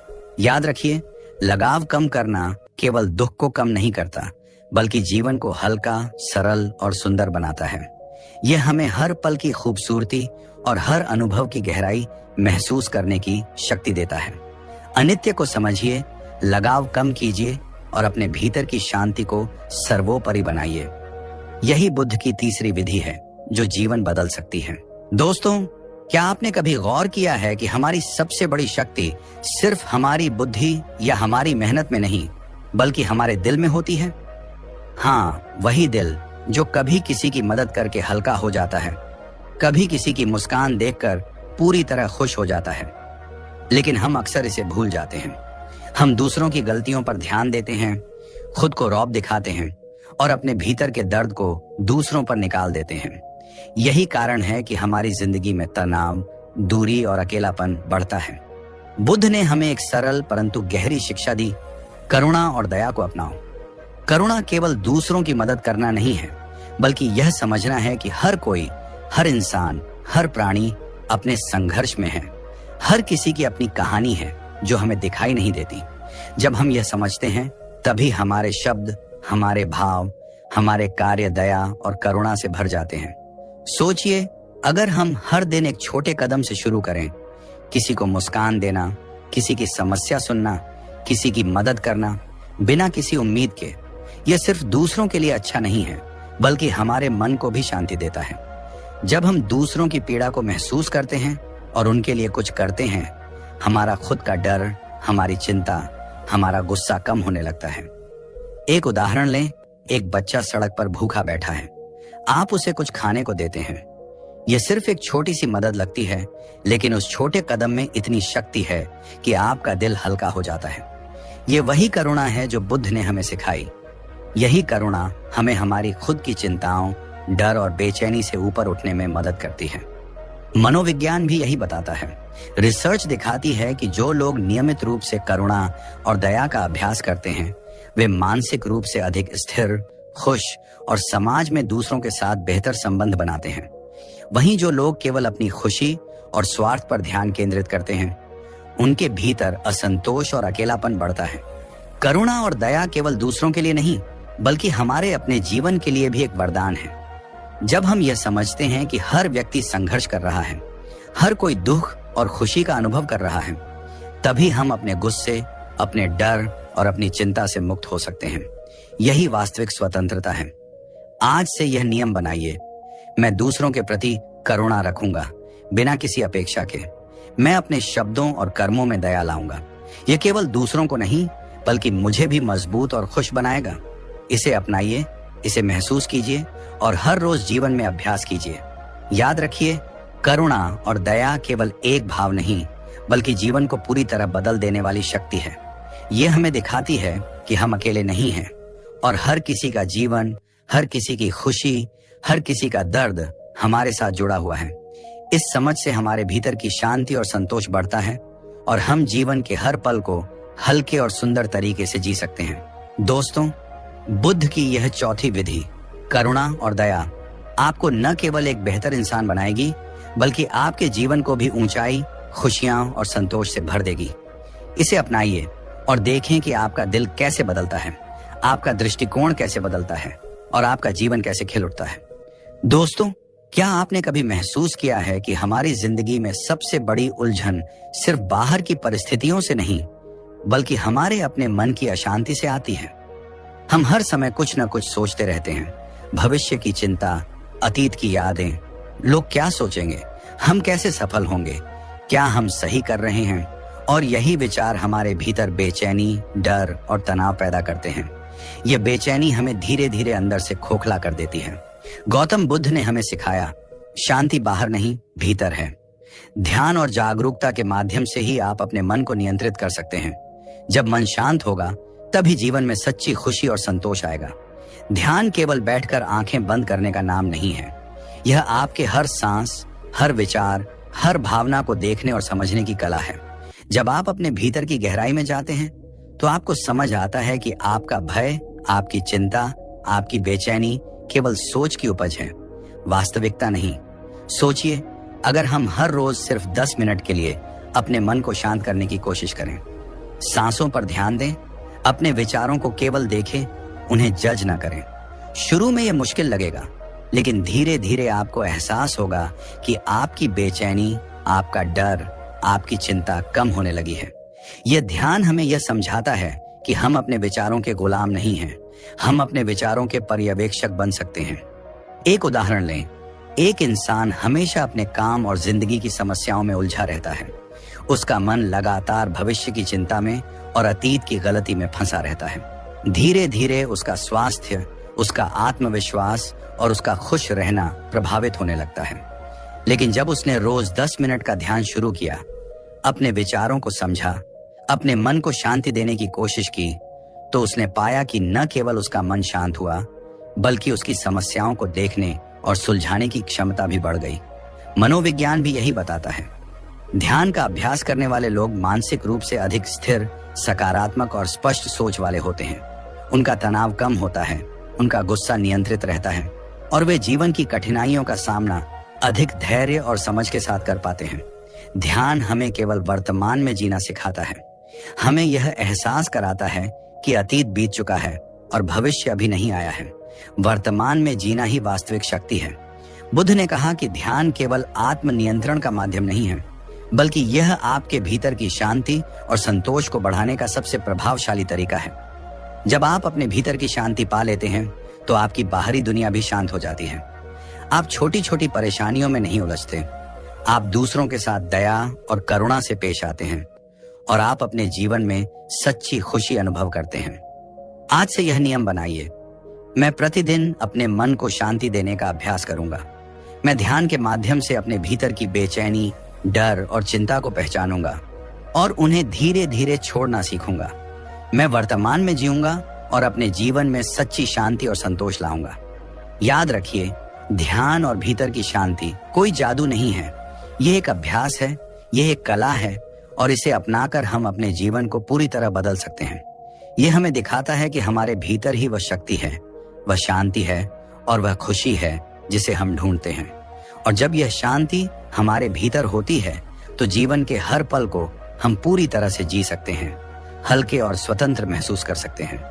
याद रखिए, लगाव कम करना केवल दुख को कम नहीं करता, बल्कि जीवन को हल्का, सरल और सुंदर बनाता है। यह हमें हर पल की खूबसूरती और हर अनुभव की गहराई महसूस करने की शक्ति देता है। अनित्य को समझिए, लगाव कम कीजिए और अपने भीतर की शांति को सर्वोपरि बनाइए। यही बुद्ध की तीसरी विधि है जो जीवन बदल सकती है। दोस्तों, क्या आपने कभी गौर किया है कि हमारी सबसे बड़ी शक्ति सिर्फ हमारी बुद्धि या हमारी मेहनत में नहीं, बल्कि हमारे दिल में होती है? हाँ, वही दिल जो कभी किसी की मदद करके हल्का हो जाता है, कभी किसी की मुस्कान देखकर पूरी तरह खुश हो जाता है। लेकिन हम अक्सर इसे भूल जाते हैं। हम दूसरों की गलतियों पर ध्यान देते हैं, खुद को रौब दिखाते हैं और अपने भीतर के दर्द को दूसरों पर निकाल देते हैं। यही कारण है कि हमारी जिंदगी में तनाव, दूरी और अकेलापन बढ़ता है। बुद्ध ने हमें एक सरल परंतु गहरी शिक्षा दी, करुणा और दया को अपनाओ। करुणा केवल दूसरों की मदद करना नहीं है, बल्कि यह समझना है कि हर कोई, हर इंसान, हर प्राणी अपने संघर्ष में है। हर किसी की अपनी कहानी है जो हमें दिखाई नहीं देती। जब हम यह समझते हैं, तभी हमारे शब्द, हमारे भाव, हमारे कार्य दया और करुणा से भर जाते हैं। सोचिए, अगर हम हर दिन एक छोटे कदम से शुरू करें, किसी को मुस्कान देना, किसी की समस्या सुनना, किसी की मदद करना, बिना किसी उम्मीद के, यह सिर्फ दूसरों के लिए अच्छा नहीं है, बल्कि हमारे मन को भी शांति देता है। जब हम दूसरों की पीड़ा को महसूस करते हैं और उनके लिए कुछ करते हैं, हमारा खुद का डर, हमारी चिंता, हमारा गुस्सा कम होने लगता है। एक उदाहरण लें। एक बच्चा सड़क पर भूखा बैठा है। आप उसे कुछ खाने को देते हैं। यह सिर्फ एक छोटी सी मदद लगती है, लेकिन उस छोटे कदम में इतनी शक्ति है कि आपका दिल हल्का हो जाता है। ये वही करुणा है जो बुद्ध ने हमें सिखाई। यही करुणा हमें हमारी खुद की चिंताओं, डर और बेचैनी से ऊपर उठने में मदद करती है। मनोविज्ञान भी यही बताता है। रिसर्च दिखाती है कि जो लोग नियमित रूप से करुणा और दया का अभ्यास करते हैं, वे मानसिक रूप से अधिक स्थिर, खुश और समाज में दूसरों के साथ बेहतर संबंध बनाते हैं। वहीं जो लोग केवल अपनी खुशी और स्वार्थ पर ध्यान केंद्रित करते हैं, उनके भीतर असंतोष और अकेलापन बढ़ता है। करुणा और दया केवल दूसरों के लिए नहीं, बल्कि हमारे अपने जीवन के लिए भी एक वरदान है। जब हम यह समझते हैं कि हर व्यक्ति संघर्ष कर रहा है, हर कोई दुख और खुशी का अनुभव कर रहा है, तभी हम अपने गुस्से, अपने डर और अपनी चिंता से मुक्त हो सकते हैं। यही वास्तविक स्वतंत्रता है। आज से यह नियम बनाइए, मैं दूसरों के प्रति करुणा रखूंगा, बिना किसी अपेक्षा के। मैं अपने शब्दों और कर्मों में दया लाऊंगा। यह केवल दूसरों को नहीं, बल्कि मुझे भी मजबूत और खुश बनाएगा। इसे अपनाइए, इसे महसूस कीजिए और हर रोज जीवन में अभ्यास कीजिए। याद रखिए, करुणा और दया केवल एक भाव नहीं, बल्कि जीवन को पूरी तरह बदल देने वाली शक्ति है। यह हमें दिखाती है कि हम अकेले नहीं हैं और हर किसी का जीवन, हर किसी की खुशी, हर किसी का दर्द हमारे साथ जुड़ा हुआ है। इस समझ से हमारे भीतर की शांति और संतोष बढ़ता है और हम जीवन के हर पल को हल्के और सुंदर तरीके से जी सकते हैं। दोस्तों, बुद्ध की यह चौथी विधि, करुणा और दया, आपको न केवल एक बेहतर इंसान बनाएगी बल्कि आपके जीवन को भी ऊंचाई, खुशियां और संतोष से भर देगी। इसे अपनाइए और देखें कि आपका दिल कैसे बदलता है, आपका दृष्टिकोण कैसे बदलता है और आपका जीवन कैसे खिल उठता है। दोस्तों, क्या आपने कभी महसूस किया है कि हमारी जिंदगी में सबसे बड़ी उलझन सिर्फ बाहर की परिस्थितियों से नहीं बल्कि हमारे अपने मन की अशांति से आती है? हम हर समय कुछ न कुछ सोचते रहते हैं, भविष्य की चिंता, अतीत की यादें, लोग क्या सोचेंगे, हम कैसे सफल होंगे, क्या हम सही कर रहे हैं, और यही विचार हमारे भीतर बेचैनी, डर और तनाव पैदा करते हैं। यह बेचैनी हमें धीरे धीरे अंदर से खोखला कर देती है। गौतम बुद्ध ने हमें सिखाया, शांति बाहर नहीं, भीतर है। ध्यान और जागरूकता के माध्यम से ही आप अपने मन को नियंत्रित कर सकते हैं। जब मन शांत होगा तभी जीवन में सच्ची खुशी और संतोष आएगा। ध्यान केवल बैठकर आंखें बंद करने का नाम नहीं है। यह आपके हर सांस, हर विचार, हर भावना को देखने और समझने की कला है। जब आप अपने भीतर की गहराई में जाते हैं तो आपको समझ आता है कि आपका भय, आपकी चिंता, आपकी बेचैनी केवल सोच की उपज है, वास्तविकता नहीं। सोचिए, अगर हम हर रोज सिर्फ 10 मिनट के लिए अपने मन को शांत करने की कोशिश करें, सांसों पर ध्यान दें, अपने विचारों को केवल देखें, उन्हें जज न करें। शुरू में यह मुश्किल लगेगा, लेकिन धीरे धीरे आपको एहसास होगा कि आपकी बेचैनी, आपका डर, आपकी चिंता कम होने लगी है। यह ध्यान हमें यह समझाता है कि हम अपने विचारों के गुलाम नहीं हैं, हम अपने विचारों के पर्यवेक्षक बन सकते हैं। एक उदाहरण लें, एक इंसान हमेशा अपने काम और जिंदगी की समस्याओं में उलझा रहता है। उसका मन लगातार भविष्य की चिंता में और अतीत की गलती में फंसा रहता है। धीरे धीरे उसका स्वास्थ्य, उसका आत्मविश्वास और उसका खुश रहना प्रभावित होने लगता है। लेकिन जब उसने रोज 10 मिनट का ध्यान शुरू किया, अपने विचारों को समझा, अपने मन को शांति देने की कोशिश की, तो उसने पाया कि न केवल उसका मन शांत हुआ बल्कि उसकी समस्याओं को देखने और सुलझाने की क्षमता भी बढ़ गई। मनोविज्ञान भी यही बताता है। ध्यान का अभ्यास करने वाले लोग मानसिक रूप से अधिक स्थिर, सकारात्मक और स्पष्ट सोच वाले होते हैं। उनका तनाव कम होता है, उनका गुस्सा नियंत्रित रहता है और वे जीवन की कठिनाइयों का सामना अधिक धैर्य और समझ के साथ कर पाते हैं। ध्यान हमें केवल वर्तमान में जीना सिखाता है। हमें यह एहसास कराता है कि अतीत बीत चुका है और भविष्य अभी नहीं आया है। वर्तमान में जीना ही वास्तविक शक्ति है। बुद्ध ने कहा कि ध्यान केवल आत्म नियंत्रण का माध्यम नहीं है, बल्कि यह आपके भीतर की शांति और संतोष को बढ़ाने का सबसे प्रभावशाली तरीका है। जब आप अपने भीतर की शांति पा लेते हैं तो आपकी बाहरी दुनिया भी शांत हो जाती है। आप छोटी छोटी परेशानियों में नहीं उलझते, आप दूसरों के साथ दया और करुणा से पेश आते हैं और आप अपने जीवन में सच्ची खुशी अनुभव करते हैं। आज से यह नियम बनाइए, मैं प्रतिदिन अपने मन को शांति देने का अभ्यास करूंगा। मैं ध्यान के माध्यम से अपने भीतर की बेचैनी, डर और चिंता को पहचानूंगा और उन्हें धीरे धीरे छोड़ना सीखूंगा। मैं वर्तमान में जीऊंगा और अपने जीवन में सच्ची शांति और संतोष लाऊंगा। याद रखिए, ध्यान और भीतर की शांति कोई जादू नहीं है। यह एक अभ्यास है, यह एक कला है और इसे अपनाकर हम अपने जीवन को पूरी तरह बदल सकते हैं। यह हमें दिखाता है कि हमारे भीतर ही वह शक्ति है, वह शांति है और वह खुशी है जिसे हम ढूंढते हैं। और जब यह शांति हमारे भीतर होती है तो जीवन के हर पल को हम पूरी तरह से जी सकते हैं, हल्के और स्वतंत्र महसूस कर सकते हैं।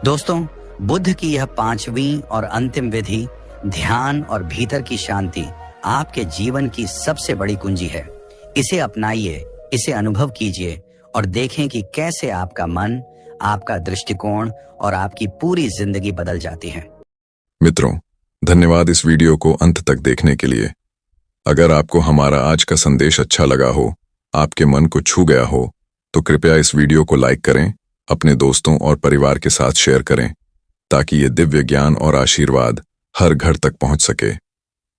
दोस्तों, बुद्ध की यह 5वीं और अंतिम विधि, ध्यान और भीतर की शांति, आपके जीवन की सबसे बड़ी कुंजी है। इसे अपनाइए, इसे अनुभव कीजिए और देखें कि कैसे आपका मन, आपका दृष्टिकोण और आपकी पूरी जिंदगी बदल जाती है। मित्रों, धन्यवाद इस वीडियो को अंत तक देखने के लिए। अगर आपको हमारा आज का संदेश अच्छा लगा हो, आपके मन को छू गया हो, तो कृपया इस वीडियो को लाइक करें, अपने दोस्तों और परिवार के साथ शेयर करें, ताकि ये दिव्य ज्ञान और आशीर्वाद हर घर तक पहुंच सके।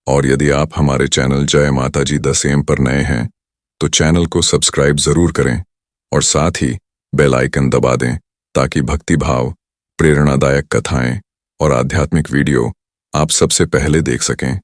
और यदि आप हमारे चैनल जय माता जी द सेम पर नए हैं तो चैनल को सब्सक्राइब जरूर करें और साथ ही बेल आइकन दबा दें, ताकि भक्ति भाव, प्रेरणादायक कथाएं और आध्यात्मिक वीडियो आप सबसे पहले देख सकें।